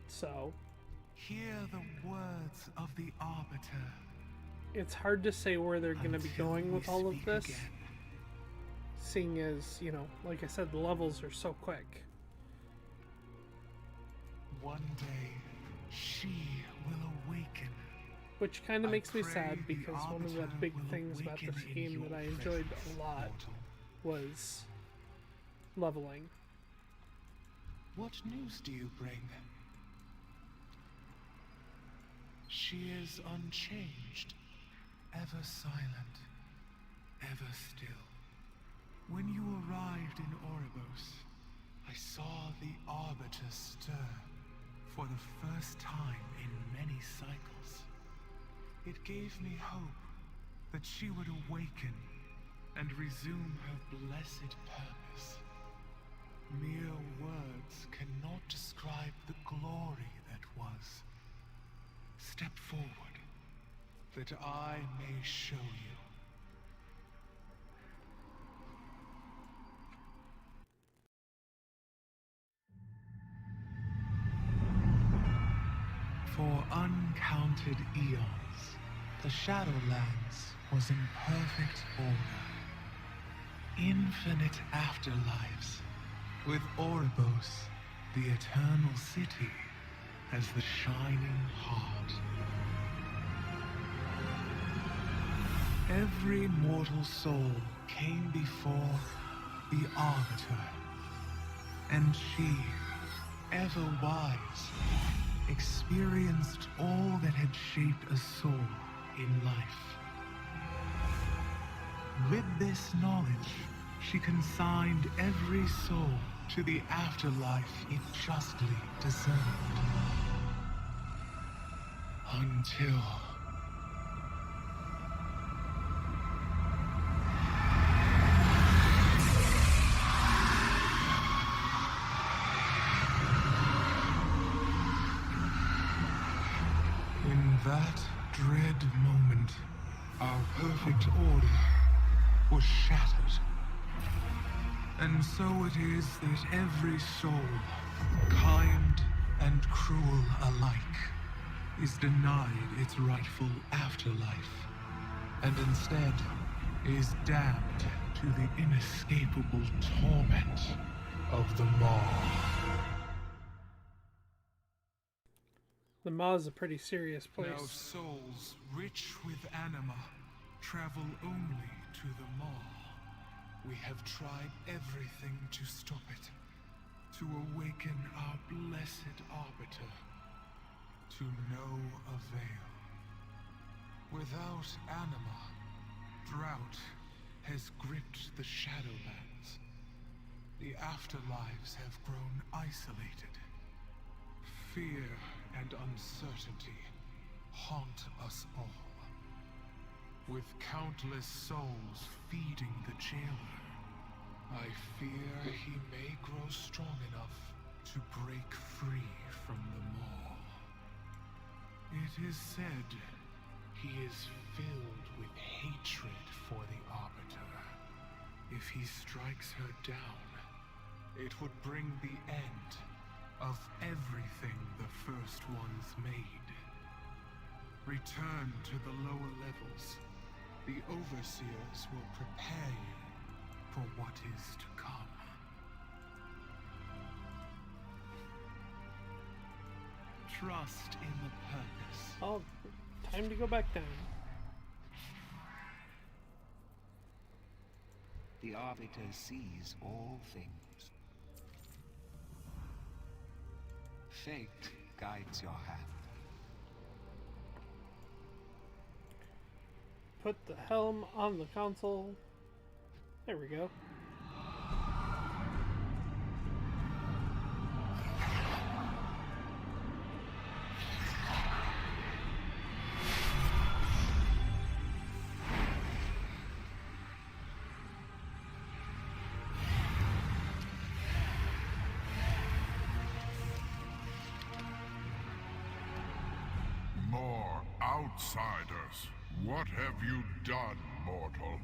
Speaker 1: So,
Speaker 12: Hear the words of the Arbiter.
Speaker 1: it's hard to say where they're going to be
Speaker 12: Until
Speaker 1: going
Speaker 12: we
Speaker 1: with all of
Speaker 12: speak
Speaker 1: this.
Speaker 12: again.
Speaker 1: Seeing as, you know, like I said, the levels are so quick.
Speaker 12: One day, she will awaken.
Speaker 1: Which kind of
Speaker 12: I
Speaker 1: makes me
Speaker 12: pray
Speaker 1: sad
Speaker 12: the
Speaker 1: because one of the
Speaker 12: Arbiter
Speaker 1: big
Speaker 12: will
Speaker 1: things about
Speaker 12: awaken
Speaker 1: this
Speaker 12: in
Speaker 1: game that
Speaker 12: your
Speaker 1: I enjoyed
Speaker 12: presence,
Speaker 1: a lot
Speaker 12: mortal.
Speaker 1: was leveling.
Speaker 12: What news do you bring? She is unchanged, ever silent, ever still. When you arrived in Oribos, I saw the Arbiter stir for the first time in many cycles. It gave me hope that she would awaken and resume her blessed purpose. Mere words cannot describe the glory that was.
Speaker 7: forward, that I may show you. For uncounted eons, the Shadowlands was in perfect order. Infinite afterlives, with Oribos, the eternal city, as the shining heart. Every mortal soul came before the Arbiter, and she, ever wise, experienced all that had shaped a soul in life. With this knowledge, she consigned every soul to the afterlife it justly deserved. Until... in that dread moment, our perfect order was shattered. And so it is that every soul, kind and cruel alike, is denied its rightful afterlife, and instead is damned to the inescapable torment of the Maw.
Speaker 1: The Maw is a pretty serious place.
Speaker 7: Now souls rich with anima travel only to the Maw. We have tried everything to stop it, to awaken our blessed Arbiter, to no avail. Without anima, drought has gripped the Shadowlands. The afterlives have grown isolated. Fear and uncertainty haunt us all. With countless souls feeding the jailer, I fear he may grow strong enough to break free from the Maw. It is said he is filled with hatred for the Arbiter. If he strikes her down, it would bring the end of everything the First Ones made. Return to the lower levels. The Overseers will prepare you for what is to come. Trust in the purpose.
Speaker 1: Oh, time to go back down.
Speaker 7: The Arbiter sees all things. Fate guides your hand.
Speaker 1: Put the helm on the console. There we go.
Speaker 11: More outsiders. What have you done, mortal?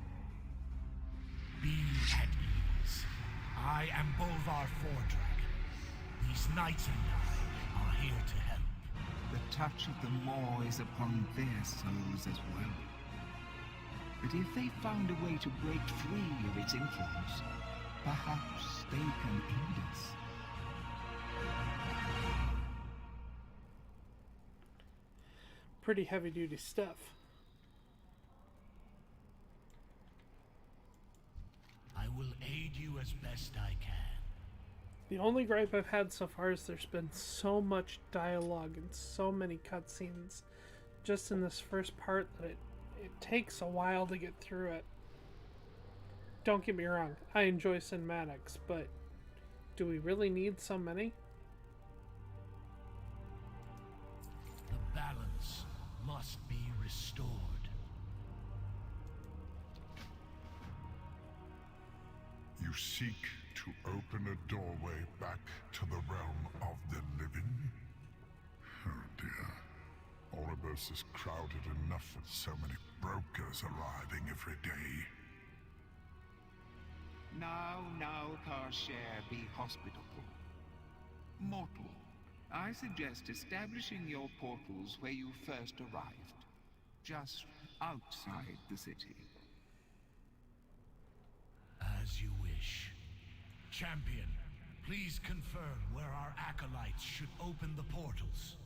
Speaker 2: Be at ease. I am Bolvar Fordragon. These knights and I are here to help.
Speaker 7: The touch of the Maw is upon their souls as well. But if they found a way to break free of its influence, perhaps they can aid us.
Speaker 1: Pretty heavy-duty stuff.
Speaker 2: I will aid you as best I can.
Speaker 1: The only gripe I've had so far is there's been so much dialogue and so many cutscenes just in this first part that it takes a while to get through it. Don't get me wrong, I enjoy cinematics, but do we really need so many?
Speaker 2: The balance must be restored.
Speaker 11: You seek to open a doorway back to the realm of the living? Oh dear. Oribos Obolus is crowded enough with so many brokers arriving every day.
Speaker 7: Now, Karshare, be hospitable. Mortal, I suggest establishing your portals where you first arrived. Just outside the city.
Speaker 2: As you wish. Champion, please confirm where our acolytes should open the portals.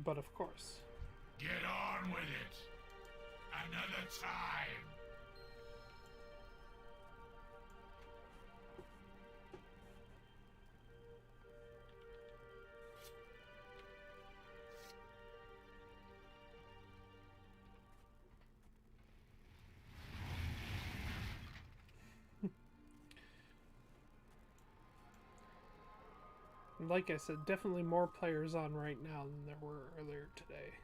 Speaker 1: But of course.
Speaker 2: Get on with it! Another time!
Speaker 1: Like I said, definitely more players on right now than there were earlier today.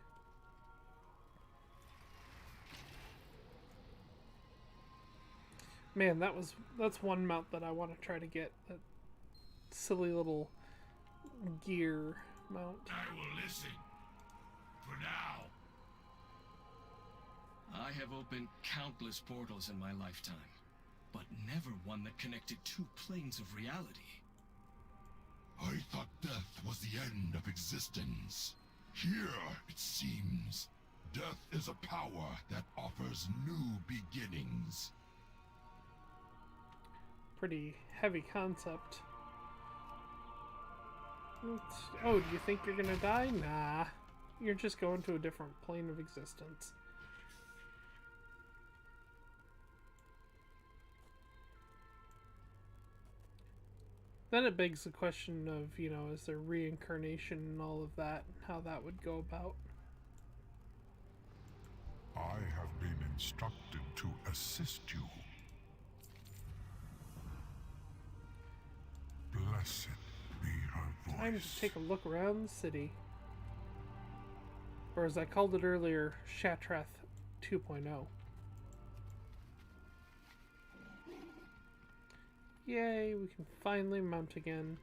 Speaker 1: Man, that's one mount that I want to try to get. That silly little gear mount.
Speaker 2: I will listen. For now.
Speaker 15: I have opened countless portals in my lifetime, but never one that connected two planes of reality.
Speaker 11: I thought death was the end of existence. Here, it seems, death is a power that offers new beginnings.
Speaker 1: Pretty heavy concept. Oh, do you think you're gonna die? Nah. You're just going to a different plane of existence. Then it begs the question of, you know, is there reincarnation and all of that, and how that would go about.
Speaker 11: I have been instructed to assist you. Blessed be her voice.
Speaker 1: Time to take a look around the city. Or as I called it earlier, Shatrath 2.0. Yay, we can finally mount again.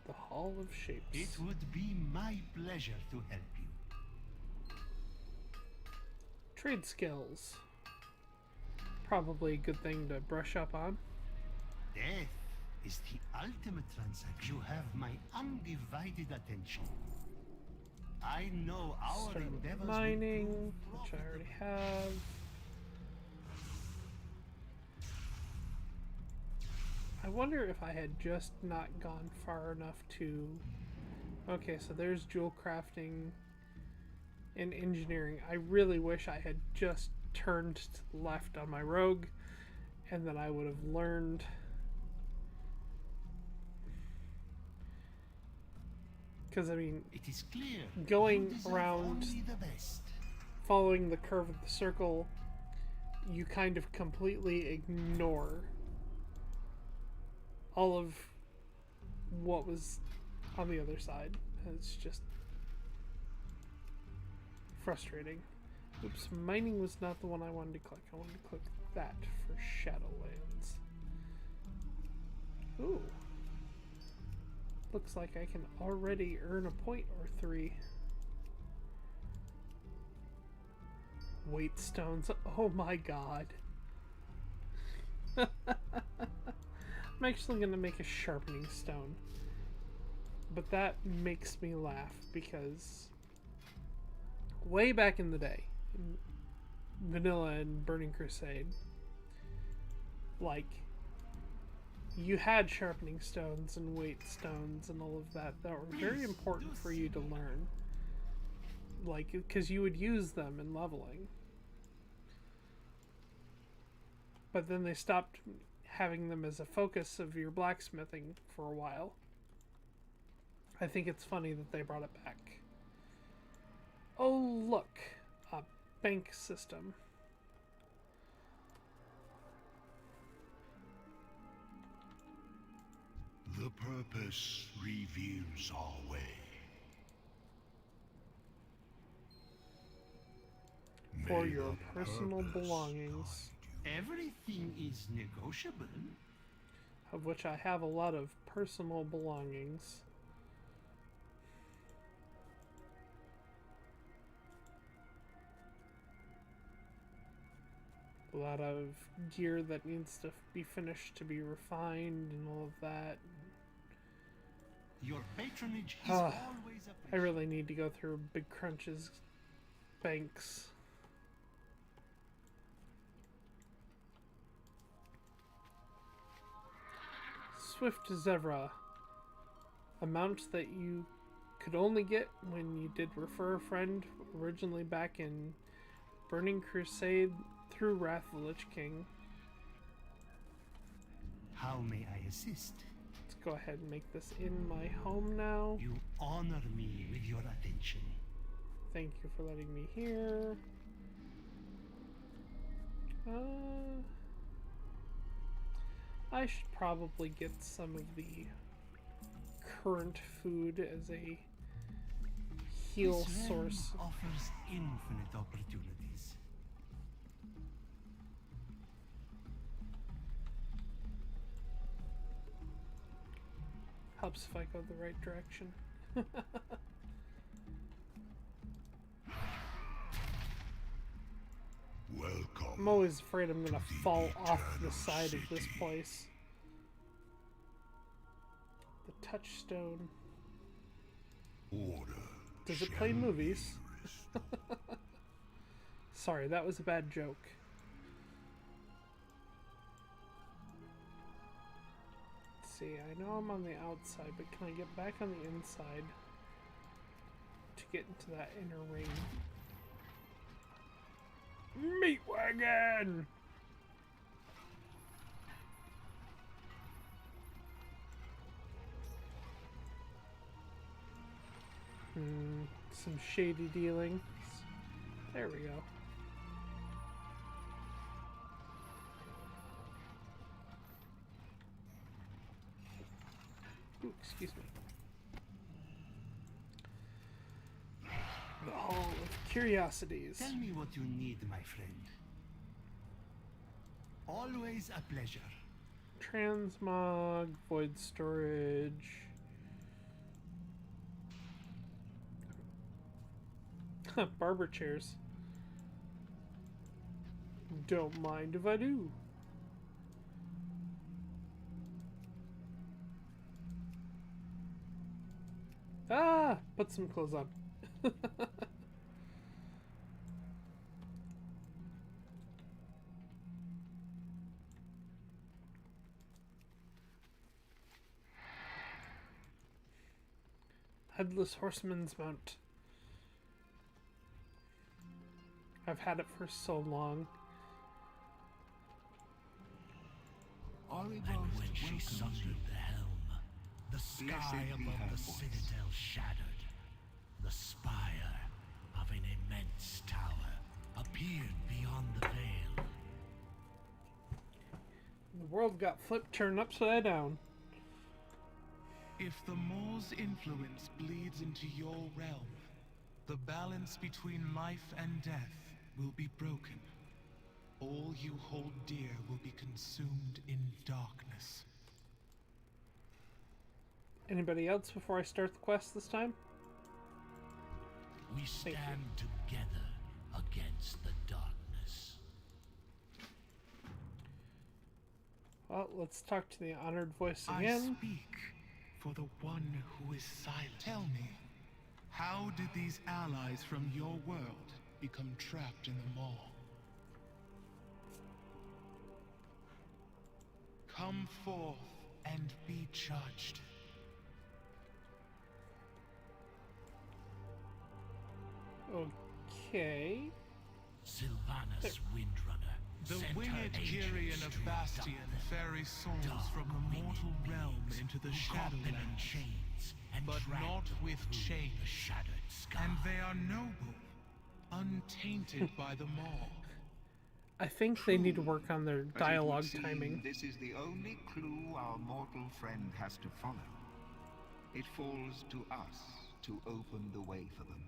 Speaker 1: The Hall of Shapes.
Speaker 16: It would be my pleasure to help you.
Speaker 1: Trade skills. Probably a good thing to brush up on.
Speaker 16: Death is the ultimate transaction. You have my undivided attention. I know our
Speaker 1: Start with
Speaker 16: endeavors
Speaker 1: mining, which I already have. I wonder if I had just not gone far enough to... Okay, so there's jewel crafting and engineering. I really wish I had just turned to the left on my rogue, and then I would have learned... Because, I mean,
Speaker 16: it is clear
Speaker 1: going around, following the curve of the circle, you kind of completely ignore all of what was on the other side. It's just frustrating. Oops, mining was not the one I wanted to click. I wanted to click that for Shadowlands. Ooh. Looks like I can already earn a point or 3. Weight stones. Oh my god. I'm actually going to make a sharpening stone. But that makes me laugh because way back in the day, in Vanilla and Burning Crusade, like, you had sharpening stones and weight stones and all of that were very important for you to learn. Like, because you would use them in leveling. But then they stopped having them as a focus of your blacksmithing for a while. I think it's funny that they brought it back. Oh, look! A bank system.
Speaker 16: The purpose reveals our way.
Speaker 1: For your personal belongings.
Speaker 16: Everything is negotiable.
Speaker 1: of which I have a lot of personal belongings. A lot of gear that needs to be finished to be refined and all of that.
Speaker 16: Your patronage is always appreciated.
Speaker 1: I really need to go through Big Crunch's banks. Swift Zevra. A mount that you could only get when you did refer a friend, originally back in Burning Crusade through Wrath of the Lich King.
Speaker 16: How may I assist?
Speaker 1: Let's go ahead and make this in my home now.
Speaker 16: You honor me with your attention.
Speaker 1: Thank you for letting me here. I should probably get some of the current food as a heal
Speaker 16: This realm
Speaker 1: source.
Speaker 16: offers infinite opportunities.
Speaker 1: Helps if I go the right direction.
Speaker 11: Welcome.
Speaker 1: I'm always afraid I'm gonna fall off the side of this place. The touchstone.
Speaker 11: Order.
Speaker 1: Does it play movies? Sorry, that was a bad joke. Let's see, I know I'm on the outside, but can I get back on the inside to get into that inner ring? Meat wagon! Some shady dealings. There we go. Ooh, excuse me. The Hall of Curiosities.
Speaker 16: Tell me what you need, my friend. Always a pleasure.
Speaker 1: Transmog, void storage. Barber chairs. Don't mind if I do. Ah! Put some clothes on. Headless Horseman's Mount. I've had it for so long.
Speaker 16: And when she sundered the helm, the sky above the citadel shattered. The spire of an immense tower appeared beyond the veil.
Speaker 1: The world got flipped, turned upside down.
Speaker 12: If the Moor's influence bleeds into your realm, the balance between life and death will be broken. All you hold dear will be consumed in darkness.
Speaker 1: Anybody else before I start the quest this time?
Speaker 16: We stand together against the darkness.
Speaker 1: Well, let's talk to the honored voice
Speaker 12: I
Speaker 1: again.
Speaker 12: speak for the one who is silent. Tell me, how did these allies from your world become trapped in the Maw? Come forth and be judged.
Speaker 1: Okay.
Speaker 16: Sylvanas Windrunner.
Speaker 12: The
Speaker 16: sent her
Speaker 12: winged
Speaker 16: agents
Speaker 12: Kyrian of
Speaker 16: to
Speaker 12: Bastion
Speaker 16: abduct them.
Speaker 12: ferry souls
Speaker 16: Dark
Speaker 12: from the mortal
Speaker 16: winged
Speaker 12: realm
Speaker 16: beings
Speaker 12: into the
Speaker 16: who caught them in
Speaker 12: Shadowlands,
Speaker 16: chains and
Speaker 12: but
Speaker 16: dragged
Speaker 12: not
Speaker 16: them
Speaker 12: with
Speaker 16: through
Speaker 12: chains.
Speaker 16: the shattered sky.
Speaker 12: And they are noble, untainted by the Maw.
Speaker 1: I think they need to work on their
Speaker 7: But it would
Speaker 1: dialogue
Speaker 7: seem
Speaker 1: timing.
Speaker 7: This is the only clue our mortal friend has to follow. It falls to us to open the way for them.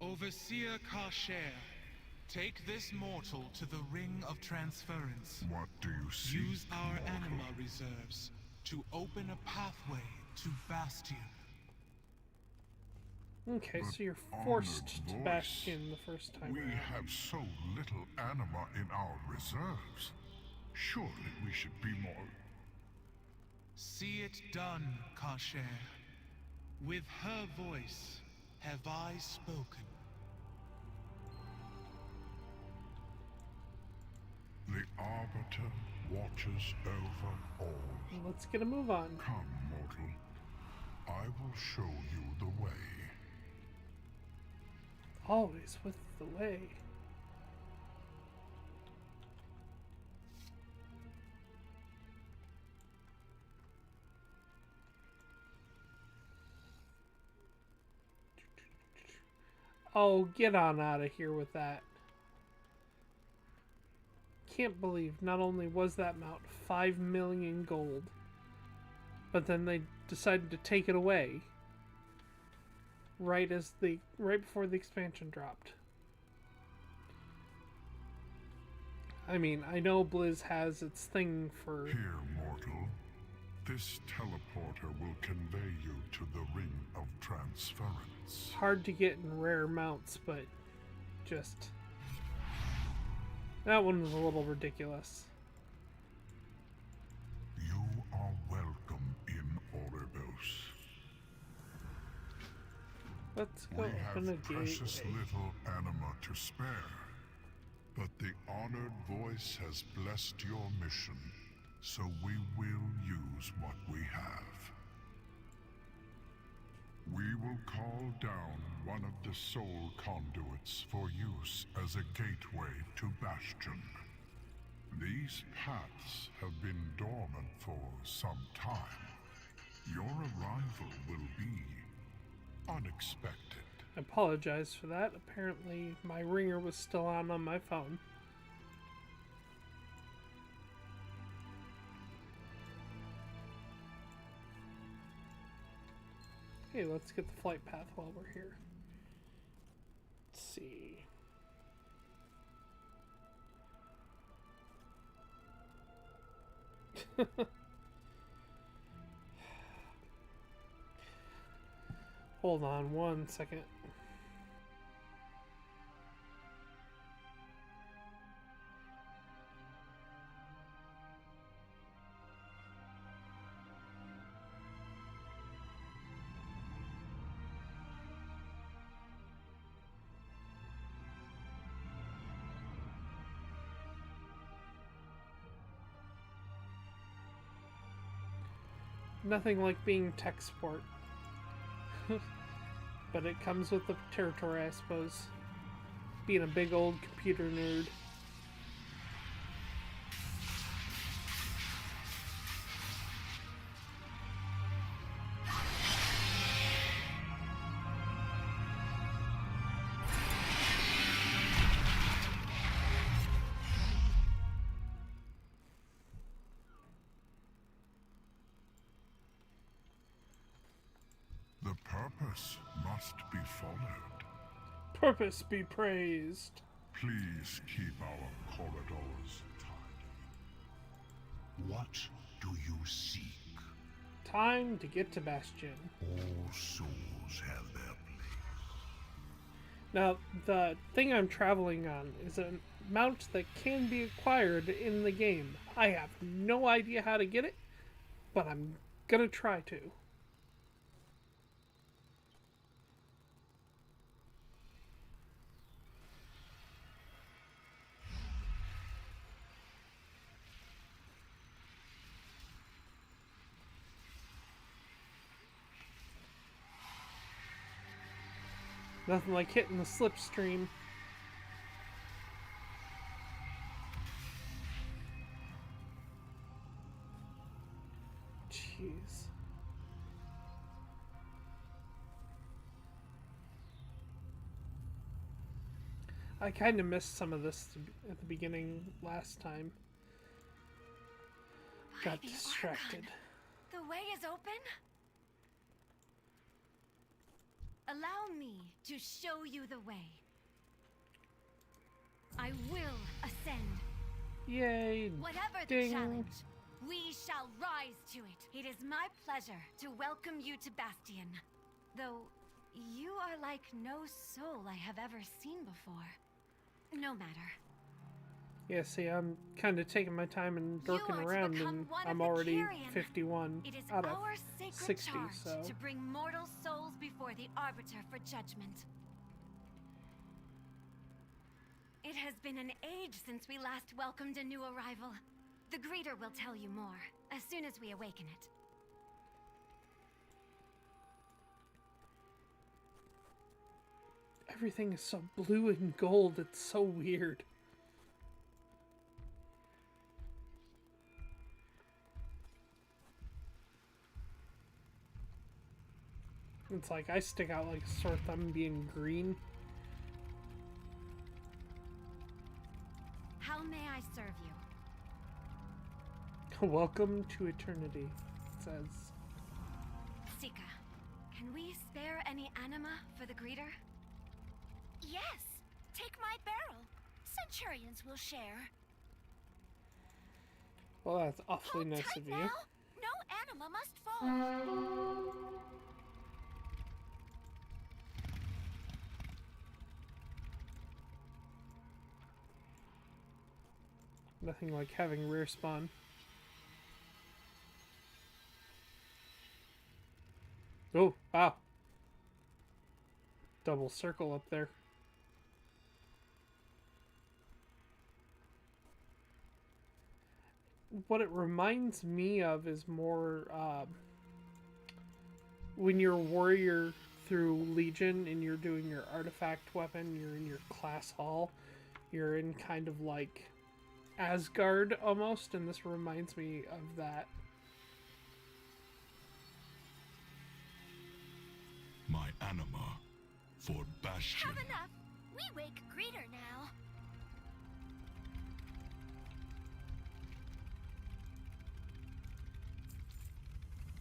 Speaker 12: Overseer Kasher,
Speaker 17: Take this mortal to the Ring of Transference.
Speaker 11: What do you see?
Speaker 17: Use our
Speaker 11: mortal?
Speaker 17: anima reserves to open a pathway to Bastion.
Speaker 1: Okay,
Speaker 11: But
Speaker 1: so you're
Speaker 11: honored
Speaker 1: forced to
Speaker 11: voice,
Speaker 1: Bastion the first time
Speaker 11: we
Speaker 1: around.
Speaker 11: have so little anima in our reserves. Surely we should be more...
Speaker 17: See it done, Kasher. With her voice have I spoken.
Speaker 11: The Arbiter watches over all.
Speaker 1: Let's get a move on.
Speaker 11: Come, mortal. I will show you the way.
Speaker 1: Always with the way. Oh, get on out of here with that. Can't believe not only was that mount 5 million gold, but then they decided to take it away right before the expansion dropped. I mean, I know Blizz has its thing for...
Speaker 11: Here, mortal. This teleporter will convey you to the Ring of Transference.
Speaker 1: Hard to get in rare mounts, but just... that one was a little ridiculous.
Speaker 11: You are welcome in Oribos.
Speaker 1: Let's go
Speaker 11: we
Speaker 1: open a
Speaker 11: have precious
Speaker 1: gateway.
Speaker 11: little anima to spare, but the honored voice has blessed your mission, so we will use what we have. We will call down one of the soul conduits for use as a gateway to Bastion. These paths have been dormant for some time. Your arrival will be unexpected.
Speaker 1: I apologize for that. Apparently my ringer was still on my phone. Okay, let's get the flight path while we're here. Let's see. Hold on 1 second. Nothing like being tech support. But it comes with the territory, I suppose. Being a big old computer nerd.
Speaker 11: The purpose must be followed.
Speaker 1: Purpose be praised.
Speaker 11: Please keep our corridors tidy. What do you seek?
Speaker 1: Time to get to Bastion.
Speaker 11: All souls have their place.
Speaker 1: Now, the thing I'm traveling on is a mount that can be acquired in the game. I have no idea how to get it, but I'm gonna try to. Nothing like hitting the slipstream. Jeez. I kind of missed some of this at the beginning last time. Got distracted.
Speaker 18: The way is open? Allow me to show you the way.
Speaker 1: Yay!
Speaker 18: Whatever the
Speaker 1: Ding.
Speaker 18: challenge, we shall rise to it. It is my pleasure to welcome you to Bastion. Though, you are like no soul I have ever seen before. No matter.
Speaker 1: Yeah, see, I'm kind of taking my time and dorking around, and I'm already 51
Speaker 18: It is
Speaker 1: out of
Speaker 18: our sacred
Speaker 1: 60,
Speaker 18: charge
Speaker 1: so...
Speaker 18: to bring mortal souls before the Arbiter for judgment. It has been an age since we last welcomed a new arrival. The greeter will tell you more, as soon as we awaken it.
Speaker 1: Everything is so blue and gold, it's so weird. It's like I stick out like a sore thumb being green.
Speaker 18: How may I serve you?
Speaker 1: Welcome to eternity, it says.
Speaker 18: Sika, can we spare any anima for the greeter?
Speaker 19: Yes, take my barrel. Centurions will share.
Speaker 1: Well, that's awfully nice of you.
Speaker 19: Now, no anima must fall.
Speaker 1: Nothing like having rare spawn. Oh, wow. Double circle up there. What it reminds me of is more when you're a warrior through Legion and you're doing your artifact weapon, you're in your class hall, you're in kind of like Asgard almost, and this reminds me of that.
Speaker 11: My anima for Bastion.
Speaker 19: Have enough. We wake greeter now.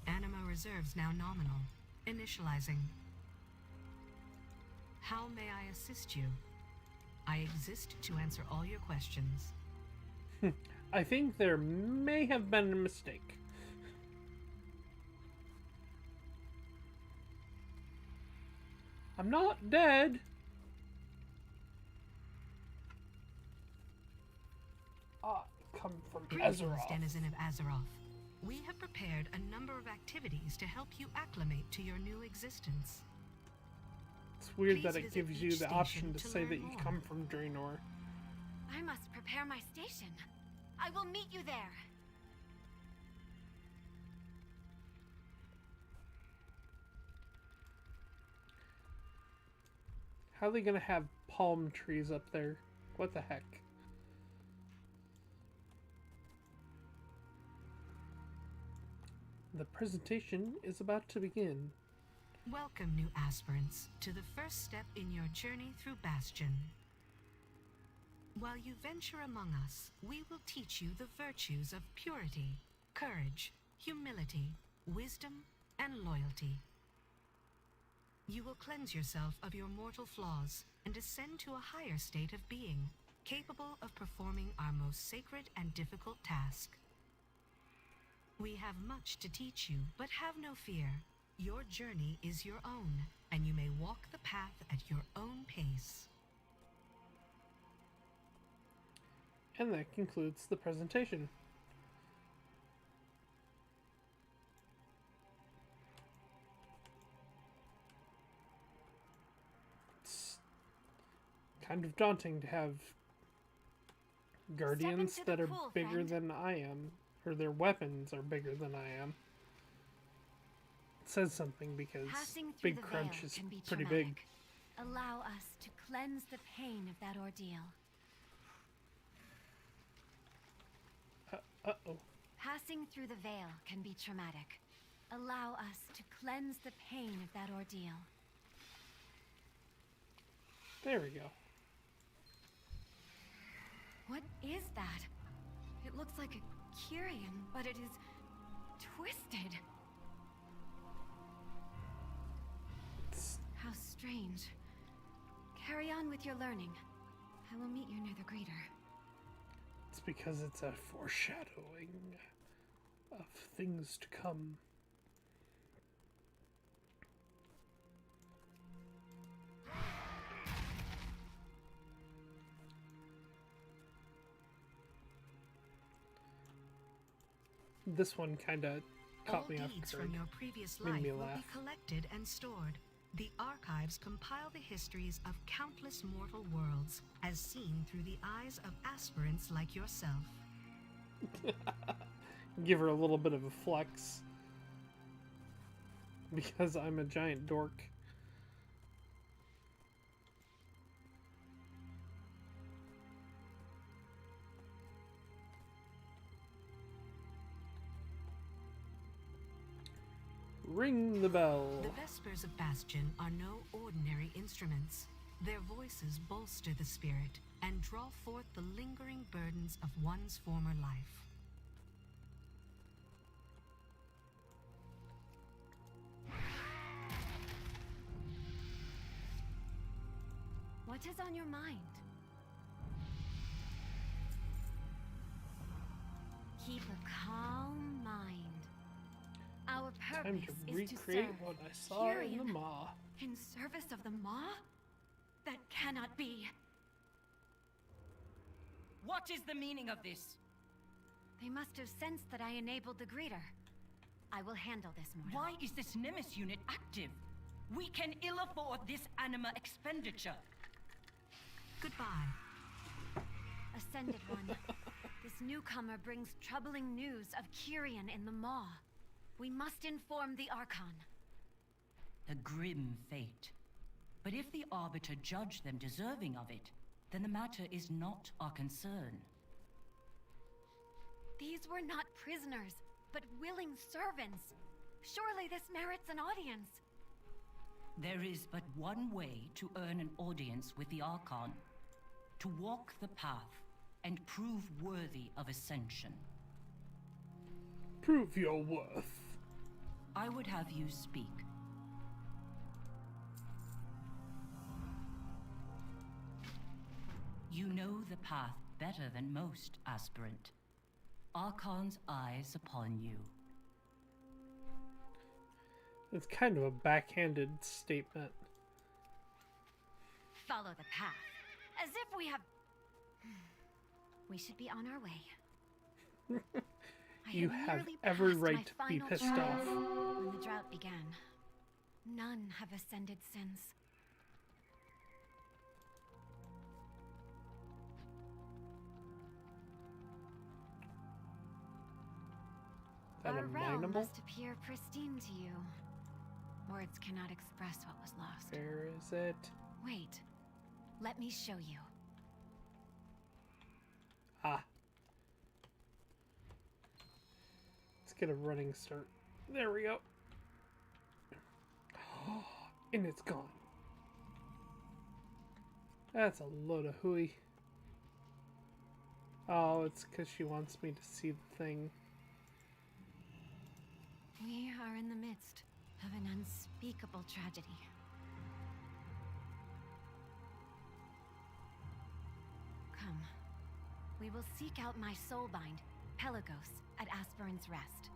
Speaker 20: Anima reserves now nominal. Initializing. How may I assist you? I exist to answer all your questions.
Speaker 1: I think there may have been a mistake. I'm not dead. I come from
Speaker 20: Greetings,
Speaker 1: Azeroth.
Speaker 20: denizen of Azeroth. We have prepared a number of activities to help you acclimate to your new existence.
Speaker 1: It's weird
Speaker 20: Please
Speaker 1: that it
Speaker 20: visit
Speaker 1: gives you
Speaker 20: each
Speaker 1: the option
Speaker 20: station
Speaker 1: to
Speaker 20: to
Speaker 1: say
Speaker 20: learn
Speaker 1: that you
Speaker 20: more.
Speaker 1: come from Draenor.
Speaker 18: I must prepare my station. I will meet you there.
Speaker 1: How are they gonna have palm trees up there? What the heck? The presentation is about to begin.
Speaker 20: Welcome, new aspirants, to the first step in your journey through Bastion. While you venture among us, we will teach you the virtues of purity, courage, humility, wisdom, and loyalty. You will cleanse yourself of your mortal flaws and ascend to a higher state of being, capable of performing our most sacred and difficult task. We have much to teach you, but have no fear. Your journey is your own, and you may walk the path at your own pace.
Speaker 1: And that concludes the presentation. It's kind of daunting to have guardians that are
Speaker 18: pool,
Speaker 1: bigger
Speaker 18: friend.
Speaker 1: than I am, or their weapons are bigger than I am. It says something because
Speaker 18: Passing through
Speaker 1: Big
Speaker 18: the
Speaker 1: Crunch
Speaker 18: veil
Speaker 1: is
Speaker 18: can be
Speaker 1: pretty
Speaker 18: traumatic.
Speaker 1: big.
Speaker 18: Allow us to cleanse the pain of that ordeal.
Speaker 1: Uh-oh.
Speaker 18: Passing through the veil can be traumatic. Allow us to cleanse the pain of that ordeal.
Speaker 1: There we go.
Speaker 18: What is that? It looks like a Kyrian, but it is twisted. How strange. Carry on with your learning. I will meet you near the greeter.
Speaker 1: It's Just because it's a foreshadowing of things to come. This one kind of caught me off
Speaker 20: All deeds
Speaker 1: guard.
Speaker 20: from your previous
Speaker 1: Made
Speaker 20: life
Speaker 1: me
Speaker 20: will
Speaker 1: laugh.
Speaker 20: be collected and stored. The archives compile the histories of countless mortal worlds, as seen through the eyes of aspirants like yourself.
Speaker 1: Give her a little bit of a flex. Because I'm a giant dork. Ring the bell.
Speaker 20: The Vespers of Bastion are no ordinary instruments. Their voices bolster the spirit and draw forth the lingering burdens of one's former life.
Speaker 18: What is on your mind? Keep a calm mind. Our purpose
Speaker 1: Time to
Speaker 18: is to
Speaker 1: recreate
Speaker 18: serve
Speaker 1: what I saw in the
Speaker 18: Kyrian
Speaker 1: Maw.
Speaker 18: in service of the Maw? That cannot be.
Speaker 21: What is the meaning of this?
Speaker 18: They must have sensed that I enabled the greeter. I will handle this, mortal.
Speaker 21: Why is this Nemesis unit active? We can ill afford this anima expenditure.
Speaker 20: Goodbye.
Speaker 18: Ascended One, this newcomer brings troubling news of Kyrian in the Maw. We must inform the Archon.
Speaker 21: A grim fate. But if the Arbiter judge them deserving of it, then the matter is not our concern.
Speaker 18: These were not prisoners, but willing servants. Surely this merits an audience.
Speaker 21: There is but one way to earn an audience with the Archon. To walk the path and prove worthy of ascension.
Speaker 1: Prove your worth.
Speaker 21: I would have you speak. You know the path better than most, aspirant. Archon's eyes upon you.
Speaker 1: It's kind of a backhanded statement.
Speaker 18: Follow the path. As if we have... We should be on our way.
Speaker 1: You have every right to be pissed off.
Speaker 18: When the drought began, none have ascended since.
Speaker 1: That
Speaker 18: Our
Speaker 1: a
Speaker 18: realm
Speaker 1: mineable?
Speaker 18: must appear pristine to you. Words cannot express what was lost.
Speaker 1: Where is it?
Speaker 18: Wait. Let me show you.
Speaker 1: Ah. Let's get a running start. There we go. And it's gone. That's a load of hooey. Oh, it's because she wants me to see the thing.
Speaker 18: We are in the midst of an unspeakable tragedy. Come. We will seek out my soulbind, Pelagos, at Aspirant's Rest.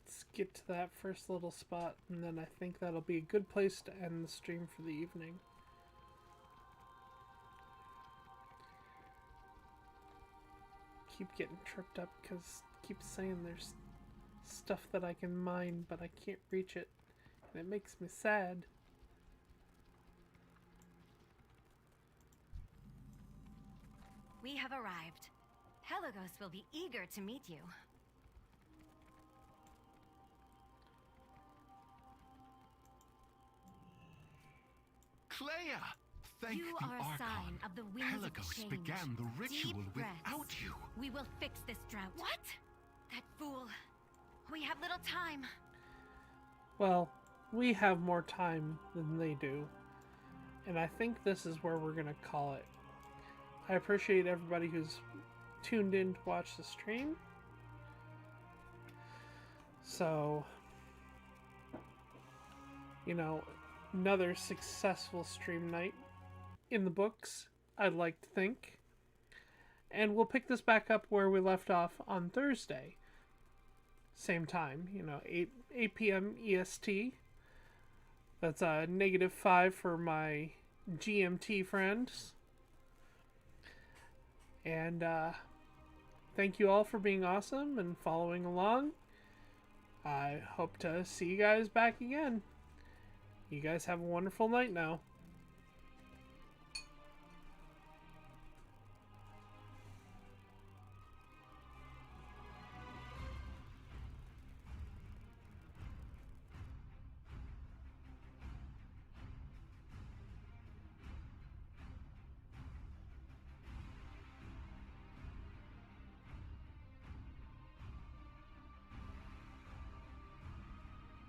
Speaker 1: Let's get to that first little spot, and then I think that'll be a good place to end the stream for the evening. Keep getting tripped up because keep saying there's stuff that I can mine, but I can't reach it, and it makes me sad.
Speaker 18: We have arrived. Pelagos will be eager to meet you.
Speaker 7: Clea! Thank
Speaker 18: You
Speaker 7: the
Speaker 18: are a
Speaker 7: Archon.
Speaker 18: sign of the winds of
Speaker 7: Pelagos
Speaker 18: change.
Speaker 7: began the ritual
Speaker 18: Deep breaths.
Speaker 7: without you.
Speaker 18: We will fix this drought. What? That fool. We have little time.
Speaker 1: Well, we have more time than they do, and I think this is where we're gonna call it. I appreciate everybody who's tuned in to watch the stream. So, you know, another successful stream night in the books, I'd like to think. And we'll pick this back up where we left off on Thursday. Same time, 8 p.m. EST. That's -5 for my GMT friends. And thank you all for being awesome and following along. I hope to see you guys back again. You guys have a wonderful night now.